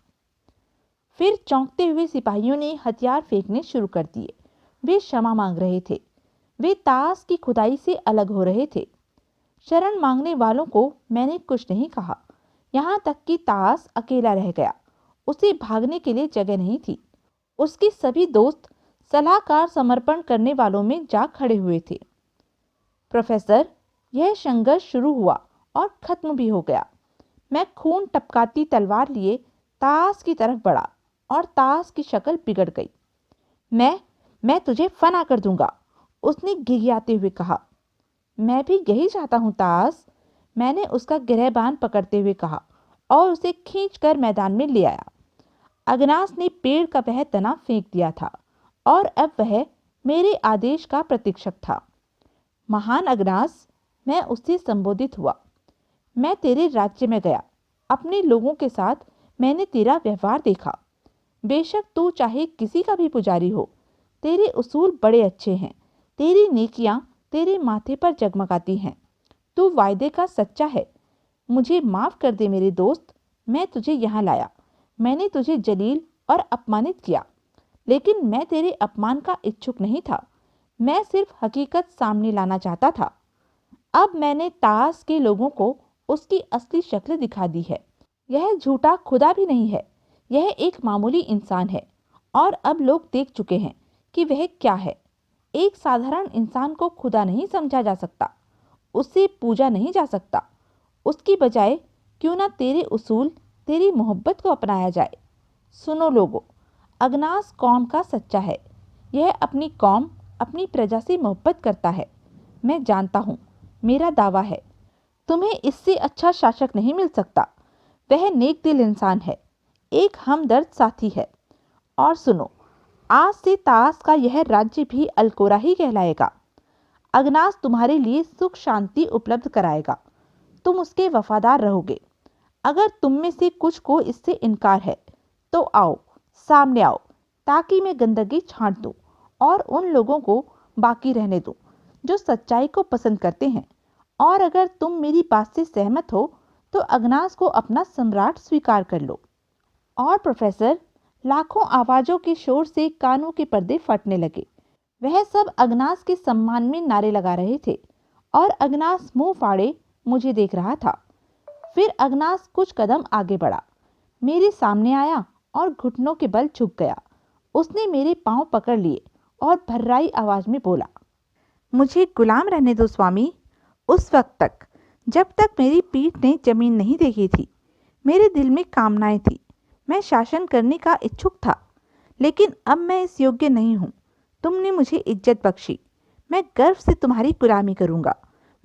फिर चौंकते हुए सिपाहियों ने हथियार फेंकने शुरू कर दिए। वे क्षमा मांग रहे थे। वे ताश की खुदाई से अलग हो रहे थे। शरण मांगने वालों को मैंने कुछ नहीं कहा, यहाँ तक कि ताश अकेला रह गया। उसे भागने के लिए जगह नहीं थी। उसके सभी दोस्त सलाहकार समर्पण करने वालों में जा खड़े हुए थे। प्रोफेसर, यह संघर्ष शुरू हुआ और खत्म भी हो गया। मैं खून टपकाती तलवार लिए ताश की तरफ बढ़ा और ताश की शक्ल बिगड़ गई। मैं तुझे फना कर दूंगा, उसने गिड़गिड़ाते हुए कहा। मैं भी यही चाहता हूँ ताश, मैंने उसका गिरहबान पकड़ते हुए कहा और उसे खींचकर मैदान में ले आया। अगनास ने पेड़ का वह तना फेंक दिया था और अब वह मेरे आदेश का प्रतीक्षक था। महान अगनास, मैं उससे संबोधित हुआ। मैं तेरे राज्य में गया, अपने लोगों के साथ मैंने तेरा व्यवहार देखा। बेशक तू चाहे किसी का भी पुजारी हो, तेरे उसूल बड़े अच्छे हैं। तेरी नेकियां तेरे माथे पर जगमगाती हैं। तू वायदे का सच्चा है। मुझे माफ कर दे मेरे दोस्त, मैं तुझे यहाँ लाया। मैंने तुझे जलील और अपमानित किया, लेकिन मैं तेरे अपमान का इच्छुक नहीं था। मैं सिर्फ हकीकत सामने लाना चाहता था। अब मैंने ताश के लोगों को उसकी असली शक्ल दिखा दी है। यह झूठा खुदा भी नहीं है, यह एक मामूली इंसान है। और अब लोग देख चुके हैं कि वह क्या है। एक साधारण इंसान को खुदा नहीं समझा जा सकता, उससे पूजा नहीं जा सकता। उसकी बजाय क्यों ना तेरे उसूल, तेरी मोहब्बत को अपनाया जाए। सुनो लोगों, अगनास कौम का सच्चा है। यह अपनी कौम, अपनी प्रजा से मोहब्बत करता है। मैं जानता हूँ, मेरा दावा है, तुम्हें इससे अच्छा शासक नहीं मिल सकता। वह नेक दिल इंसान है, एक हमदर्द साथी है। और सुनो, आज से ताश का यह राज्य भी अलकोरा ही कहलाएगा। अगनास तुम्हारे लिए सुख शांति उपलब्ध कराएगा। तुम उसके वफादार रहोगे। अगर तुम में से कुछ को इससे इनकार है तो आओ, सामने आओ, ताकि मैं गंदगी छांट दूं और उन लोगों को बाकी रहने दूं जो सच्चाई को पसंद करते हैं। और अगर तुम मेरी बात से सहमत हो तो अगनास को अपना सम्राट स्वीकार कर लो। और प्रोफेसर, लाखों आवाजों के शोर से कानों के पर्दे फटने लगे। वह सब अगनास के सम्मान में नारे लगा रहे थे और अगनास मुंह फाड़े मुझे देख रहा था। फिर अगनास कुछ कदम आगे बढ़ा, मेरे सामने आया और घुटनों के बल झुक गया। उसने मेरे पांव पकड़ लिए और भर्राई आवाज में बोला, मुझे गुलाम रहने दो स्वामी। उस वक्त तक, जब तक मेरी पीठ ने जमीन नहीं देखी थी, मेरे दिल में कामनाएं थी। मैं शासन करने का इच्छुक था, लेकिन अब मैं इस योग्य नहीं हूँ। तुमने मुझे इज्जत बख्शी, मैं गर्व से तुम्हारी गुलामी करूँगा।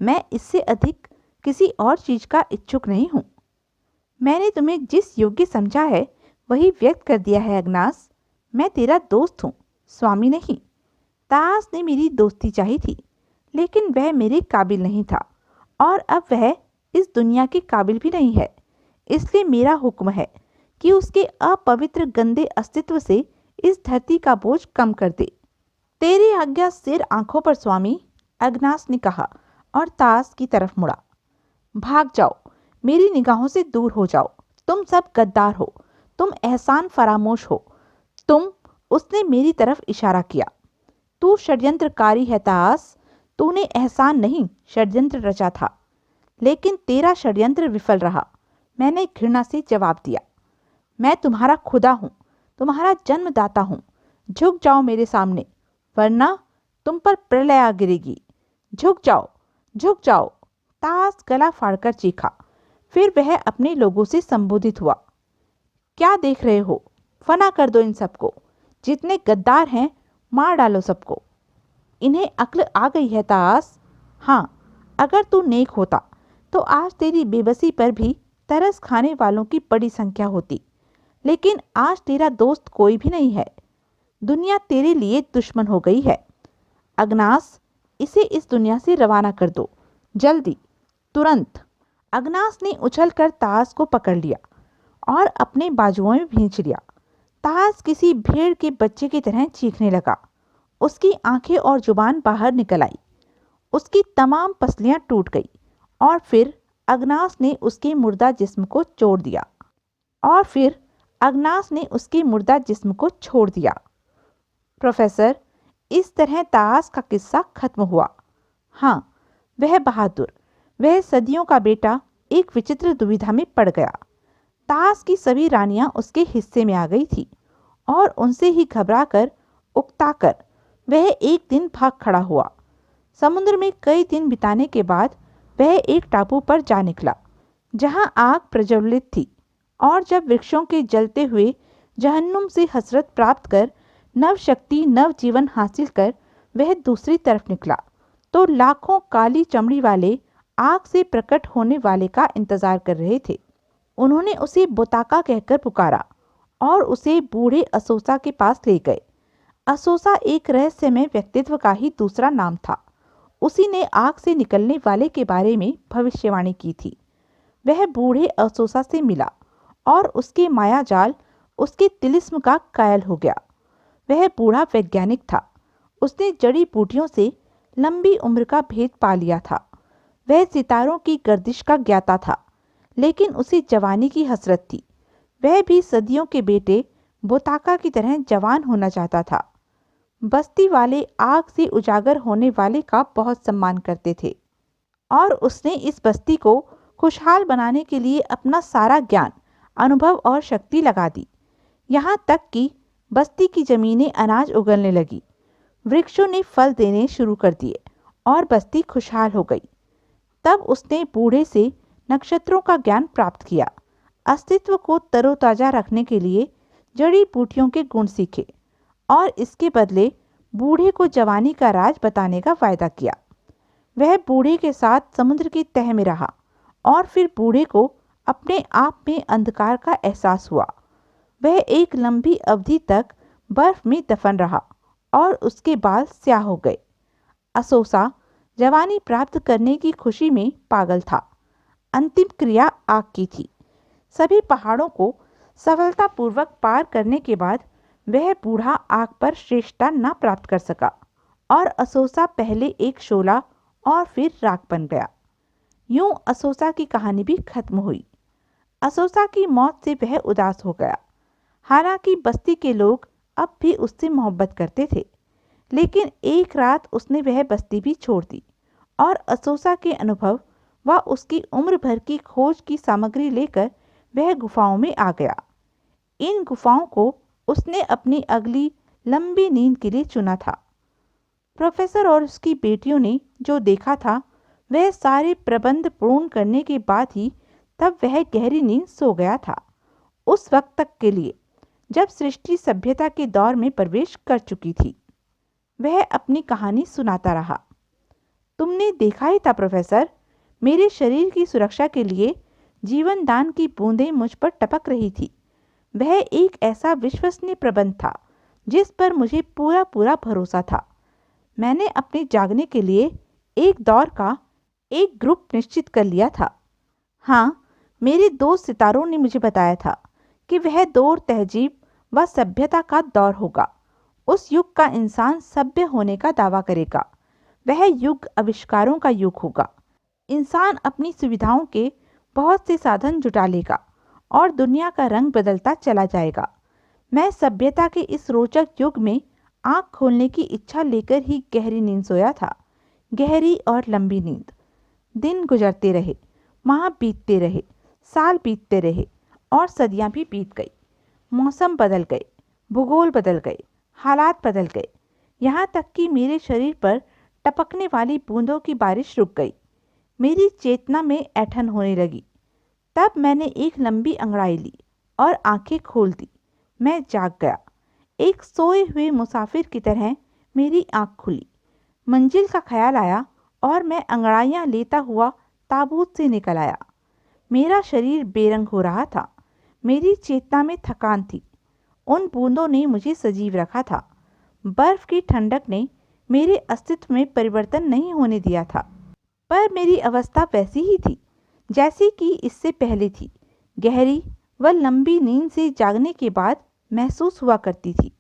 मैं इससे अधिक किसी और चीज का इच्छुक नहीं हूँ। मैंने तुम्हें जिस योग्य समझा है वही व्यक्त कर दिया है अगनास। मैं तेरा दोस्त हूँ, स्वामी नहीं। ताश ने मेरी दोस्ती चाही थी, लेकिन वह मेरे काबिल नहीं था और अब वह इस दुनिया के काबिल भी नहीं है। इसलिए मेरा हुक्म है कि उसके अपवित्र गंदे अस्तित्व से इस धरती का बोझ कम कर दे। तेरी आज्ञा सिर आंखों पर स्वामी, अगनास ने कहा और ताश की तरफ मुड़ा। भाग जाओ, मेरी निगाहों से दूर हो जाओ। तुम सब गद्दार हो, तुम एहसान फरामोश हो, तुम। उसने मेरी तरफ इशारा किया। तू षड्यंत्रकारी है तास, तूने एहसान नहीं षड्यंत्र रचा था। लेकिन तेरा षड्यंत्र विफल रहा। मैंने घृणा से जवाब दिया। मैं तुम्हारा खुदा हूँ, तुम्हारा जन्मदाता हूँ। झुक जाओ मेरे सामने, वरना तुम पर प्रलय आ गिरेगी। झुक जाओ, झुक जाओ। तास गला फाड़कर चीखा। फिर वह अपने लोगों से संबोधित हुआ। क्या देख रहे हो? फना कर दो इन सबको। जितने गद्दार हैं मार डालो सबको। इन्हें अक्ल आ गई है तास। हाँ, अगर तू नेक होता तो आज तेरी बेबसी पर भी तरस खाने वालों की बड़ी संख्या होती। लेकिन आज तेरा दोस्त कोई भी नहीं है। दुनिया तेरे लिए दुश्मन हो गई है। अगनास, इसे इस दुनिया से रवाना कर दो, जल्दी, तुरंत। अगनास ने उछलकर तास को पकड़ लिया और अपने बाजुओं में भींच लिया। तास किसी भेड़ के बच्चे की तरह चीखने लगा। उसकी आंखें और जुबान बाहर निकल आई। उसकी तमाम पसलियां टूट गई और फिर अगनास ने उसके मुर्दा जिस्म को छोड़ दिया। प्रोफेसर, इस तरह तास का किस्सा खत्म हुआ। हाँ, वह बहादुर, वह सदियों का बेटा एक विचित्र दुविधा में पड़ गया। तास की सभी रानियां उसके हिस्से में आ गई थी और उनसे ही घबराकर, उकताकर वह एक दिन भाग खड़ा हुआ। समुद्र में कई दिन बिताने के बाद वह एक टापू पर जा निकला जहां आग प्रज्वलित थी, और जब वृक्षों के जलते हुए जहन्नुम से हसरत प्राप्त कर नव शक्ति, नव जीवन हासिल कर वह दूसरी तरफ निकला, तो लाखों काली चमड़ी वाले आग से प्रकट होने वाले का इंतजार कर रहे थे। उन्होंने उसे बोताका कहकर पुकारा और उसे बूढ़े असोसा के पास ले गए। असोसा एक रहस्यमय व्यक्तित्व का ही दूसरा नाम था। उसी ने आग से निकलने वाले के बारे में भविष्यवाणी की थी। वह बूढ़े असोसा से मिला और उसके मायाजाल, उसके तिलिस्म का कायल हो गया। वह बूढ़ा वैज्ञानिक था। उसने जड़ी बूटियों से लंबी उम्र का भेद पा लिया था। वह सितारों की गर्दिश का ज्ञाता था, लेकिन उसे जवानी की हसरत थी। वह भी सदियों के बेटे बोताका की तरह जवान होना चाहता था। बस्ती वाले आग से उजागर होने वाले का बहुत सम्मान करते थे और उसने इस बस्ती को खुशहाल बनाने के लिए अपना सारा ज्ञान, अनुभव और शक्ति लगा दी। यहाँ तक कि बस्ती की जमीनें अनाज उगलने लगी, वृक्षों ने फल देने शुरू कर दिए और बस्ती खुशहाल हो गई। तब उसने बूढ़े से नक्षत्रों का ज्ञान प्राप्त किया, अस्तित्व को तरोताजा रखने के लिए जड़ी बूटियों के गुण सीखे और इसके बदले बूढ़े को जवानी का राज बताने का वायदा किया। वह बूढ़े के साथ समुद्र की तह में रहा और फिर बूढ़े को अपने आप में अंधकार का एहसास हुआ। वह एक लंबी अवधि तक बर्फ में दफन रहा और उसके बाल स्याह हो गए। असोसा जवानी प्राप्त करने की खुशी में पागल था। अंतिम क्रिया आग की थी। सभी पहाड़ों को सफलतापूर्वक पार करने के बाद वह बूढ़ा आग पर श्रेष्ठता न प्राप्त कर सका और असोसा पहले एक शोला और फिर राख बन गया। यूं असोसा की कहानी भी खत्म हुई। असोसा की मौत से वह उदास हो गया। हालांकि बस्ती के लोग अब भी उससे मोहब्बत करते थे, लेकिन एक रात उसने वह बस्ती भी छोड़ दी और असोसा के अनुभव व उसकी उम्र भर की खोज की सामग्री लेकर वह गुफाओं में आ गया। इन गुफाओं को उसने अपनी अगली लंबी नींद के लिए चुना था। प्रोफेसर और उसकी बेटियों ने जो देखा था वह सारे प्रबंध पूर्ण करने के बाद ही तब वह गहरी नींद सो गया था। उस वक्त तक के लिए जब सृष्टि सभ्यता के दौर में प्रवेश कर चुकी थी। वह अपनी कहानी सुनाता रहा। तुमने देखा ही था प्रोफेसर, मेरे शरीर की सुरक्षा के लिए जीवन दान की बूंदें मुझ पर टपक रही थी। वह एक ऐसा विश्वसनीय प्रबंध था जिस पर मुझे पूरा पूरा भरोसा था। मैंने अपने जागने के लिए एक दौर का एक ग्रुप निश्चित कर लिया था। हाँ, मेरे दोस्त सितारों ने मुझे बताया था कि वह दौर तहजीब व सभ्यता का दौर होगा। उस युग का इंसान सभ्य होने का दावा करेगा। वह युग आविष्कारों का युग होगा। इंसान अपनी सुविधाओं के बहुत से साधन जुटा लेगा और दुनिया का रंग बदलता चला जाएगा। मैं सभ्यता के इस रोचक युग में आंख खोलने की इच्छा लेकर ही गहरी नींद सोया था। गहरी और लंबी नींद। दिन गुजरते रहे, माह बीतते रहे, साल बीतते रहे और सदियां भी बीत गई। मौसम बदल गए, भूगोल बदल गए, हालात बदल गए, यहाँ तक कि मेरे शरीर पर टपकने वाली बूंदों की बारिश रुक गई। मेरी चेतना में ऐंठन होने लगी। तब मैंने एक लंबी अंगड़ाई ली और आंखें खोल दी। मैं जाग गया। एक सोए हुए मुसाफिर की तरह मेरी आंख खुली। मंजिल का ख्याल आया और मैं अंगड़ाइयां लेता हुआ ताबूत से निकल आया। मेरा शरीर बेरंग हो रहा था। मेरी चेतना में थकान थी। उन बूंदों ने मुझे सजीव रखा था। बर्फ की ठंडक ने मेरे अस्तित्व में परिवर्तन नहीं होने दिया था, पर मेरी अवस्था वैसी ही थी जैसी कि इससे पहले थी। गहरी व लंबी नींद से जागने के बाद महसूस हुआ करती थी।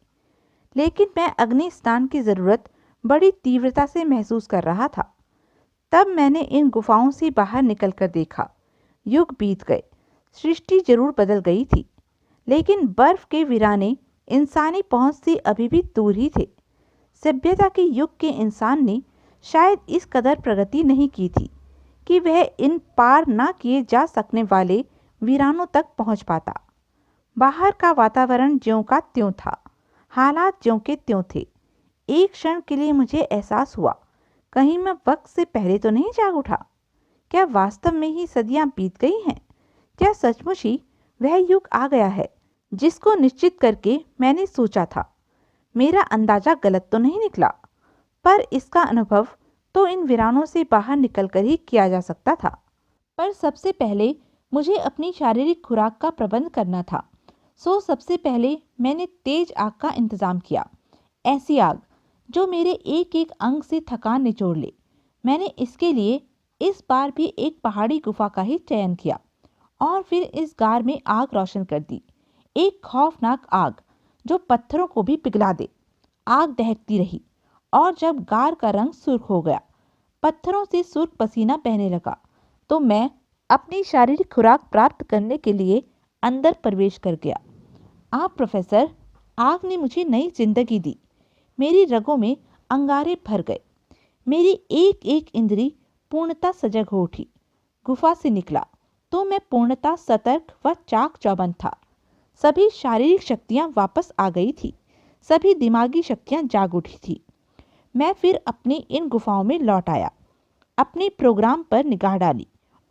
लेकिन मैं अग्नि स्नान की ज़रूरत बड़ी तीव्रता से महसूस कर रहा था। तब मैंने इन गुफाओं से बाहर निकलकर देखा। युग बीत गए, सृष्टि जरूर बदल गई थी, लेकिन बर्फ के वीराने इंसानी पहुंच से अभी भी दूर ही थे। सभ्यता के युग के इंसान ने शायद इस कदर प्रगति नहीं की थी कि वह इन पार न किए जा सकने वाले वीरानों तक पहुंच पाता। बाहर का वातावरण ज्यों का त्यों था, हालात ज्यों के त्यों थे। एक क्षण के लिए मुझे एहसास हुआ, कहीं मैं वक्त से पहले तो नहीं जाग उठा। क्या वास्तव में ही सदियां बीत गई हैं? क्या सचमुच ही वह युग आ गया है जिसको निश्चित करके मैंने सोचा था? मेरा अंदाजा गलत तो नहीं निकला, पर इसका अनुभव तो इन वीरानों से बाहर निकलकर ही किया जा सकता था। पर सबसे पहले मुझे अपनी शारीरिक खुराक का प्रबंध करना था। सबसे पहले मैंने तेज आग का इंतजाम किया, ऐसी आग जो मेरे एक एक अंग से थकान निचोड़ ले। मैंने इसके लिए इस बार भी एक पहाड़ी गुफा का ही चयन किया और फिर इस गार में आग रोशन कर दी। एक खौफनाक आग जो पत्थरों को भी पिघला दे। आग दहकती रही और जब गार का रंग सुर्ख हो गया, पत्थरों से सुर्ख पसीना बहने लगा, तो मैं अपनी शारीरिक खुराक प्राप्त करने के लिए अंदर प्रवेश कर गया। आप प्रोफेसर, आग ने मुझे नई जिंदगी दी। मेरी रगों में अंगारे भर गए। मेरी एक एक इंद्री पूर्णतः सजग हो उठी। गुफा से निकला तो मैं पूर्णतः सतर्क व चाक चौबंद था। सभी शारीरिक शक्तियां वापस आ गई थी। सभी दिमागी शक्तियां जाग उठी थी। मैं फिर अपनी इन गुफाओं में लौट आया, अपने प्रोग्राम पर निगाह डाली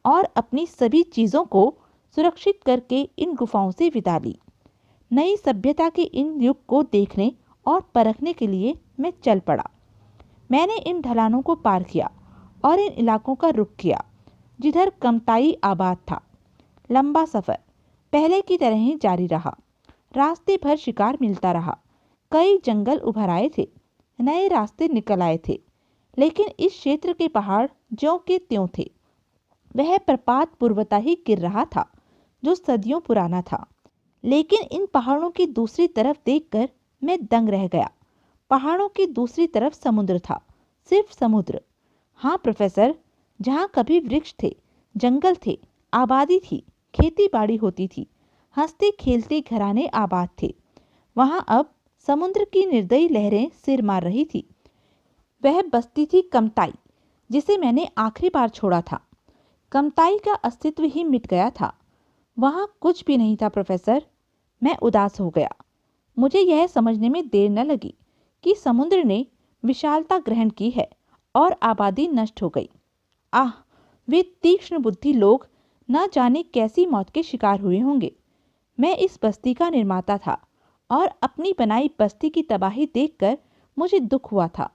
और अपनी सभी चीज़ों को सुरक्षित करके इन गुफाओं से विदा ली। नई सभ्यता के इन युग को देखने और परखने के लिए मैं चल पड़ा। मैंने इन ढलानों को पार किया और इन इलाकों का रुख किया जिधर कमताई आबाद था। लंबा सफ़र पहले की तरह ही जारी रहा। रास्ते भर शिकार मिलता रहा। कई जंगल उभर आए थे, नए रास्ते निकल आए थे, लेकिन इस क्षेत्र के पहाड़ ज्यों के त्यों थे। वह प्रपात पूर्वता ही गिर रहा था जो सदियों पुराना था। लेकिन इन पहाड़ों की दूसरी तरफ देखकर मैं दंग रह गया। पहाड़ों की दूसरी तरफ समुद्र था, सिर्फ समुद्र। हाँ प्रोफेसर, जहाँ कभी वृक्ष थे, जंगल थे, आबादी थी, खेती बाड़ी होती थी, हंसते खेलते घराने आबाद थे, वहाँ अब समुद्र की निर्दयी लहरें सिर मार रही थी। वह बस्ती थी कमताई, जिसे मैंने आखिरी बार छोड़ा था। कमताई का अस्तित्व ही मिट गया था। वहाँ कुछ भी नहीं था प्रोफेसर। मैं उदास हो गया। मुझे यह समझने में देर न लगी कि समुद्र ने विशालता ग्रहण की है और आबादी नष्ट हो गई। आह, वे तीक्ष्ण बुद्धि लोग न जाने कैसी मौत के शिकार हुए होंगे। मैं इस बस्ती का निर्माता था और अपनी बनाई बस्ती की तबाही देखकर मुझे दुख हुआ था।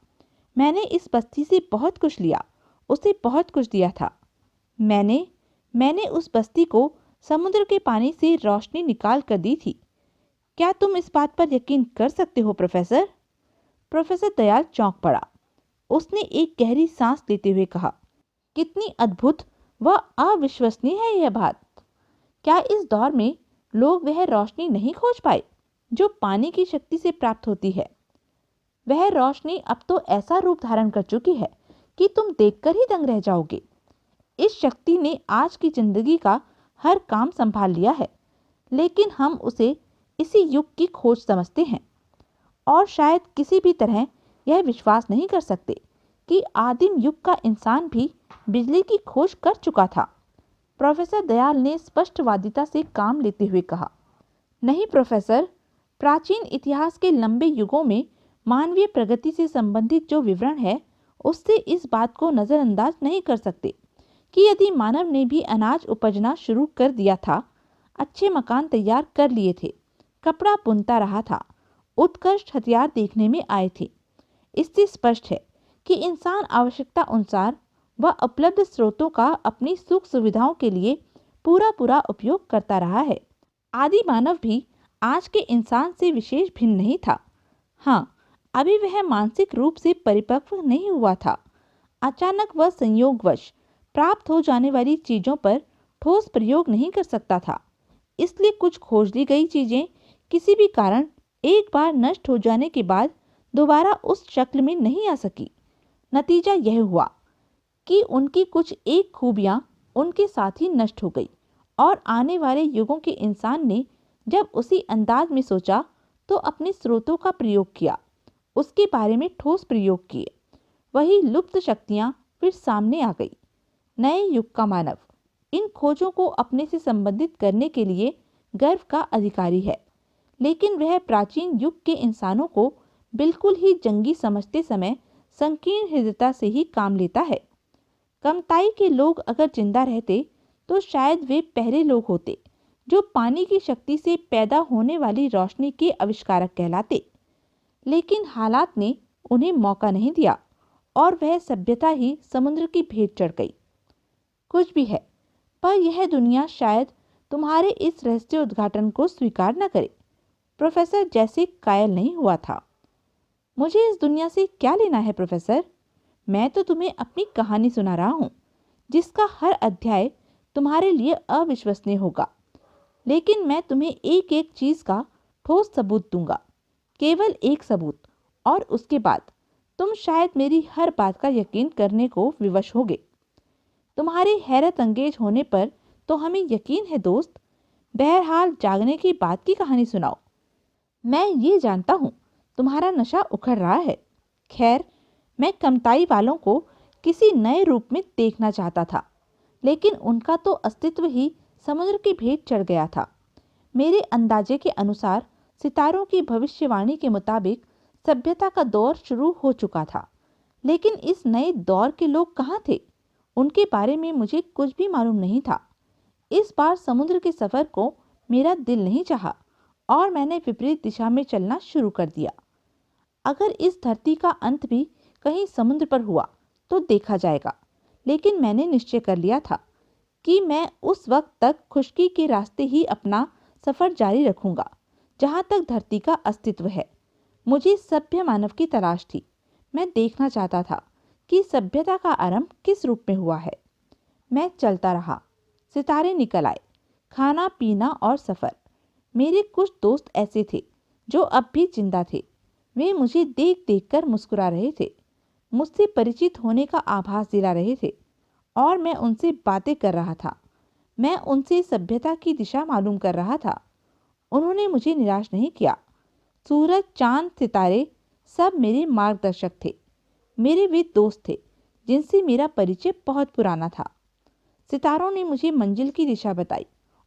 मैंने इस बस्ती से बहुत कुछ लिया, उसे बहुत कुछ दिया था। मैंने उस बस्ती को समुद्र के पानी से रोशनी निकाल कर दी थी। क्या तुम इस बात पर यकीन कर सकते हो प्रोफेसर? प्रोफेसर दयाल चौंक पड़ा। उसने एक गहरी सांस लेते हुए कहा, कितनी अद्भुत व अविश्वसनीय है यह बात। क्या इस दौर में लोग वह रोशनी नहीं खोज पाए जो पानी की शक्ति से प्राप्त होती है? वह रोशनी अब तो ऐसा रूप धारण कर चुकी है कि तुम देखकर ही दंग रह जाओगे। इस शक्ति ने आज की जिंदगी का हर काम संभाल लिया है, लेकिन हम उसे इसी युग की खोज समझते हैं और शायद किसी भी तरह यह विश्वास नहीं कर सकते कि आदिम युग का इंसान भी बिजली की खोज कर चुका था। प्रोफेसर दयाल ने स्पष्टवादिता से काम लेते हुए कहा, नहीं प्रोफेसर, प्राचीन इतिहास के लंबे युगों में मानवीय प्रगति से संबंधित जो विवरण है, उससे इस बात को नज़रअंदाज नहीं कर सकते कि यदि मानव ने भी अनाज उपजना शुरू कर दिया था, अच्छे मकान तैयार कर लिए थे, कपड़ा बुनता रहा था, उत्कृष्ट हथियार देखने में आए थे, इससे स्पष्ट है कि इंसान आवश्यकता अनुसार व उपलब्ध स्रोतों का अपनी सुख सुविधाओं के लिए पूरा उपयोग करता रहा है। आदि मानव भी आज के इंसान से विशेष भिन्न नहीं था। हाँ, अभी वह मानसिक रूप से परिपक्व नहीं हुआ था। अचानक व संयोगवश प्राप्त हो जाने वाली चीजों पर ठोस प्रयोग नहीं कर सकता था, इसलिए कुछ खोज ली गई चीजें किसी भी कारण एक बार नष्ट हो जाने के बाद दोबारा उस शक्ल में नहीं आ सकी। नतीजा यह हुआ कि उनकी कुछ एक खूबियां उनके साथ ही नष्ट हो गई और आने वाले युगों के इंसान ने जब उसी अंदाज में सोचा तो अपने स्रोतों का प्रयोग किया, उसके बारे में ठोस प्रयोग किए, वही लुप्त शक्तियां फिर सामने आ गई। नए युग का मानव इन खोजों को अपने से संबंधित करने के लिए गर्व का अधिकारी है, लेकिन वह प्राचीन युग के इंसानों को बिल्कुल ही जंगी समझते समय संकीर्ण हृदयता से ही काम लेता है। कमताई के लोग अगर जिंदा रहते तो शायद वे पहले लोग होते जो पानी की शक्ति से पैदा होने वाली रोशनी के आविष्कारक कहलाते, लेकिन हालात ने उन्हें मौका नहीं दिया और वह सभ्यता ही समुद्र की भेंट चढ़ गई। कुछ भी है, पर यह दुनिया शायद तुम्हारे इस रहस्य उद्घाटन को स्वीकार न करे। प्रोफेसर जैसे कायल नहीं हुआ था। मुझे इस दुनिया से क्या लेना है प्रोफेसर? मैं तो तुम्हें अपनी कहानी सुना रहा हूँ, जिसका हर अध्याय तुम्हारे लिए अविश्वसनीय होगा, लेकिन मैं तुम्हें एक एक चीज का ठोस सबूत दूंगा, केवल एक सबूत, और उसके बाद तुम शायद मेरी हर बात का यकीन करने को विवश होगे। तुम्हारे हैरत अंगेज होने पर तो हमें यकीन है दोस्त। बहरहाल जागने की बात की कहानी सुनाओ। मैं ये जानता हूँ तुम्हारा नशा उखड़ रहा है। खैर, मैं कमताई वालों को किसी नए रूप में देखना चाहता था, लेकिन उनका तो अस्तित्व ही समुद्र की भेंट चढ़ गया था। मेरे अंदाजे के अनुसार सितारों की भविष्यवाणी के मुताबिक सभ्यता का दौर शुरू हो चुका था, लेकिन इस नए दौर के लोग कहाँ थे? उनके बारे में मुझे कुछ भी मालूम नहीं था। इस बार समुद्र के सफर को मेरा दिल नहीं चाहा और मैंने विपरीत दिशा में चलना शुरू कर दिया। अगर इस धरती का अंत भी कहीं समुद्र पर हुआ तो देखा जाएगा, लेकिन मैंने निश्चय कर लिया था कि मैं उस वक्त तक खुशकी के रास्ते ही अपना सफर जारी रखूंगा जहां तक धरती का अस्तित्व है। मुझे सभ्य मानव की तलाश थी। मैं देखना चाहता था कि सभ्यता का आरंभ किस रूप में हुआ है। मैं चलता रहा। सितारे निकल आए, खाना पीना और सफर। मेरे कुछ दोस्त ऐसे थे जो अब भी जिंदा थे। वे मुझे देख देख कर मुस्कुरा रहे थे, मुझसे परिचित होने का आभास दिला रहे थे और मैं उनसे बातें कर रहा था। मैं उनसे सभ्यता की दिशा मालूम कर रहा था। उन्होंने मुझे निराश नहीं किया। सूरज, चांद, सितारे सब मेरे मार्गदर्शक थे। मेरे वे दोस्त थे जिनसे मेरा परिचय बहुत पुराना था। सितारों ने मुझे मंजिल की दिशा बताई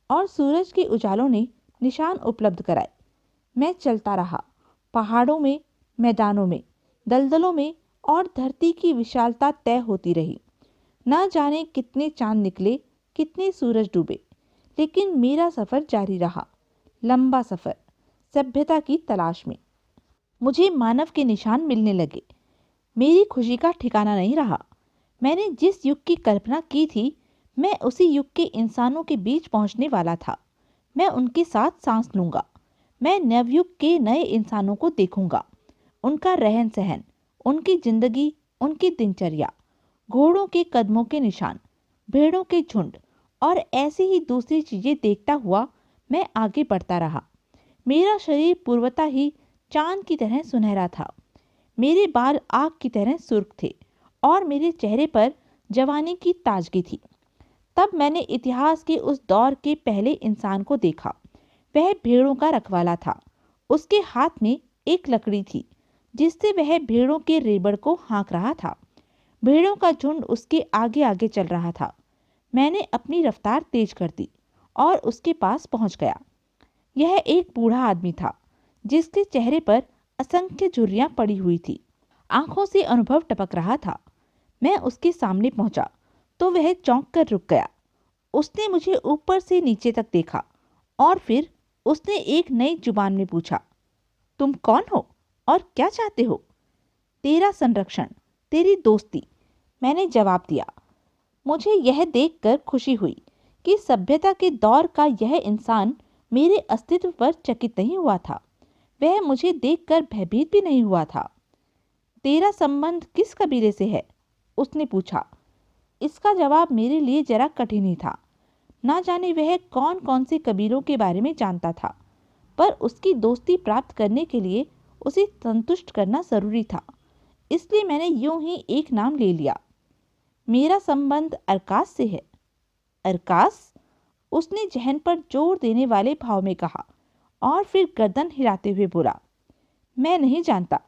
और सूरज के उजालों ने निशान उपलब्ध कराए। मैं चलता रहा, पहाड़ों में, मैदानों में, दलदलों में, और धरती की विशालता तय होती रही। न जाने कितने चांद निकले, कितने सूरज डूबे, लेकिन मेरा सफर जारी रहा। लंबा सफर, सभ्यता की तलाश में। मुझे मानव के निशान मिलने लगे। मेरी खुशी का ठिकाना नहीं रहा। मैंने जिस युग की कल्पना की थी, मैं उसी युग के इंसानों के बीच पहुंचने वाला था। मैं उनके साथ सांस लूंगा। मैं नवयुग के नए इंसानों को देखूंगा। उनका रहन सहन, उनकी जिंदगी, उनकी दिनचर्या, घोड़ों के कदमों के निशान, भेड़ों के झुंड और ऐसी ही दूसरी चीजें देखता हुआ मैं आगे बढ़ता रहा। मेरा शरीर पूर्वतः ही चांद की तरह सुनहरा था। मेरे बाल आग की तरह सुर्ख थे और मेरे चेहरे पर जवानी की ताजगी थी। तब मैंने इतिहास के उस दौर के पहले इंसान को देखा। वह भेड़ों का रखवाला था। उसके हाथ में एक लकड़ी थी जिससे वह भेड़ों के रेबड़ को हाँक रहा था। भेड़ों का झुंड उसके आगे आगे चल रहा था। मैंने अपनी रफ्तार तेज कर दी और उसके पास पहुंच गया। यह एक बूढ़ा आदमी था जिसके चेहरे पर असंख्य झुर्रियां पड़ी हुई थी। आंखों से अनुभव टपक रहा था। मैं उसके सामने पहुंचा तो वह चौंक कर रुक गया। उसने मुझे ऊपर से नीचे तक देखा और फिर उसने एक नई जुबान में पूछा, तुम कौन हो और क्या चाहते हो? तेरा संरक्षण, तेरी दोस्ती, मैंने जवाब दिया। मुझे यह देखकर खुशी हुई कि सभ्यता के दौर का यह इंसान मेरे अस्तित्व पर चकित नहीं हुआ था। वह मुझे देखकर भयभीत भी नहीं हुआ था। तेरा संबंध किस कबीले से है? उसने पूछा। इसका जवाब मेरे लिए जरा कठिन ही था। ना जाने वह कौन कौन से कबीलों के बारे में जानता था, पर उसकी दोस्ती प्राप्त करने के लिए उसे संतुष्ट करना जरूरी था। इसलिए मैंने यूं ही एक नाम ले लिया। मेरा संबंध अरकास से है। अरकास? उसने जहन पर जोर देने वाले भाव में कहा और फिर गर्दन हिलाते हुए बोला, मैं नहीं जानता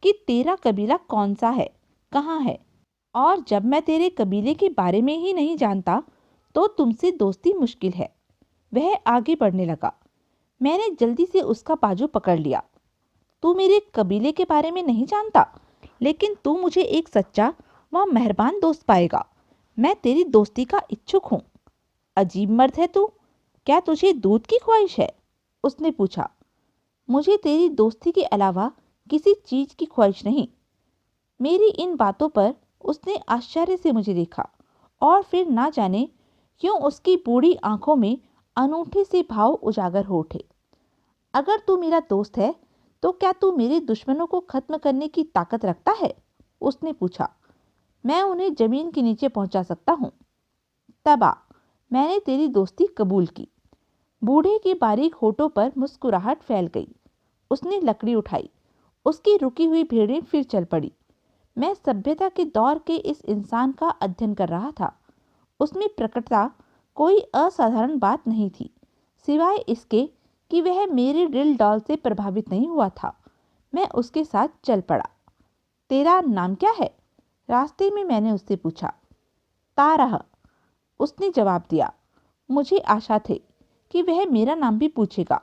कि तेरा कबीला कौन सा है, कहाँ है, और जब मैं तेरे कबीले के बारे में ही नहीं जानता तो तुमसे दोस्ती मुश्किल है। वह आगे बढ़ने लगा। मैंने जल्दी से उसका बाजू पकड़ लिया। तू मेरे कबीले के बारे में नहीं जानता, लेकिन तू मुझे एक सच्चा व मेहरबान दोस्त पाएगा। मैं तेरी दोस्ती का इच्छुक हूँ। अजीब मर्द है तू। क्या तुझे दूध की ख्वाहिश है? उसने पूछा। मुझे तेरी दोस्ती के अलावा किसी चीज की ख्वाहिश नहीं। मेरी इन बातों पर उसने आश्चर्य से मुझे देखा और फिर ना जाने क्यों उसकी बूढ़ी आंखों में अनूठे से भाव उजागर हो उठे। अगर तू मेरा दोस्त है तो क्या तू मेरे दुश्मनों को खत्म करने की ताकत रखता है? उसने पूछा। मैं उन्हें जमीन के नीचे पहुंचा सकता हूँ। तब आ, मैंने तेरी दोस्ती कबूल की। बूढ़े के बारीक होठों पर मुस्कुराहट फैल गई। उसने लकड़ी उठाई। उसकी रुकी हुई भेड़ें फिर चल पड़ी। मैं सभ्यता के दौर के इस इंसान का अध्ययन कर रहा था। उसमें प्रकटता कोई असाधारण बात नहीं थी, सिवाय इसके कि वह मेरे दिल डॉल से प्रभावित नहीं हुआ था। मैं उसके साथ चल पड़ा। तेरा नाम क्या है? रास्ते में मैंने उससे पूछा। तारह, उसने जवाब दिया। मुझे आशा थी कि वह मेरा नाम भी पूछेगा,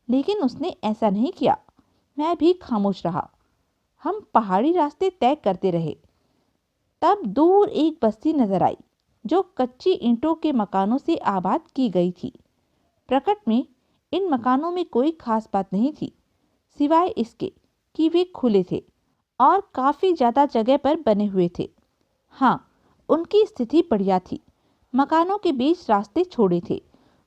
लेकिन उसने ऐसा नहीं किया। मैं भी खामोश रहा। हम पहाड़ी रास्ते तय करते रहे। तब दूर एक बस्ती नजर आई जो कच्ची ईंटों के मकानों से आबाद की गई थी। प्रकट में इन मकानों में कोई खास बात नहीं थी, सिवाय इसके कि वे खुले थे और काफी ज्यादा जगह पर बने हुए थे। हाँ, उनकी स्थिति बढ़िया थी। मकानों के बीच रास्ते छोड़े थे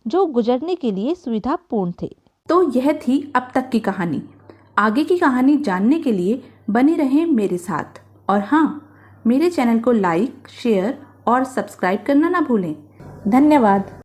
जो गुजरने के लिए सुविधापूर्ण थे। तो यह थी अब तक की कहानी। आगे की कहानी जानने के लिए बने रहें मेरे साथ। और हाँ, मेरे चैनल को लाइक, शेयर और सब्सक्राइब करना ना भूलें। धन्यवाद।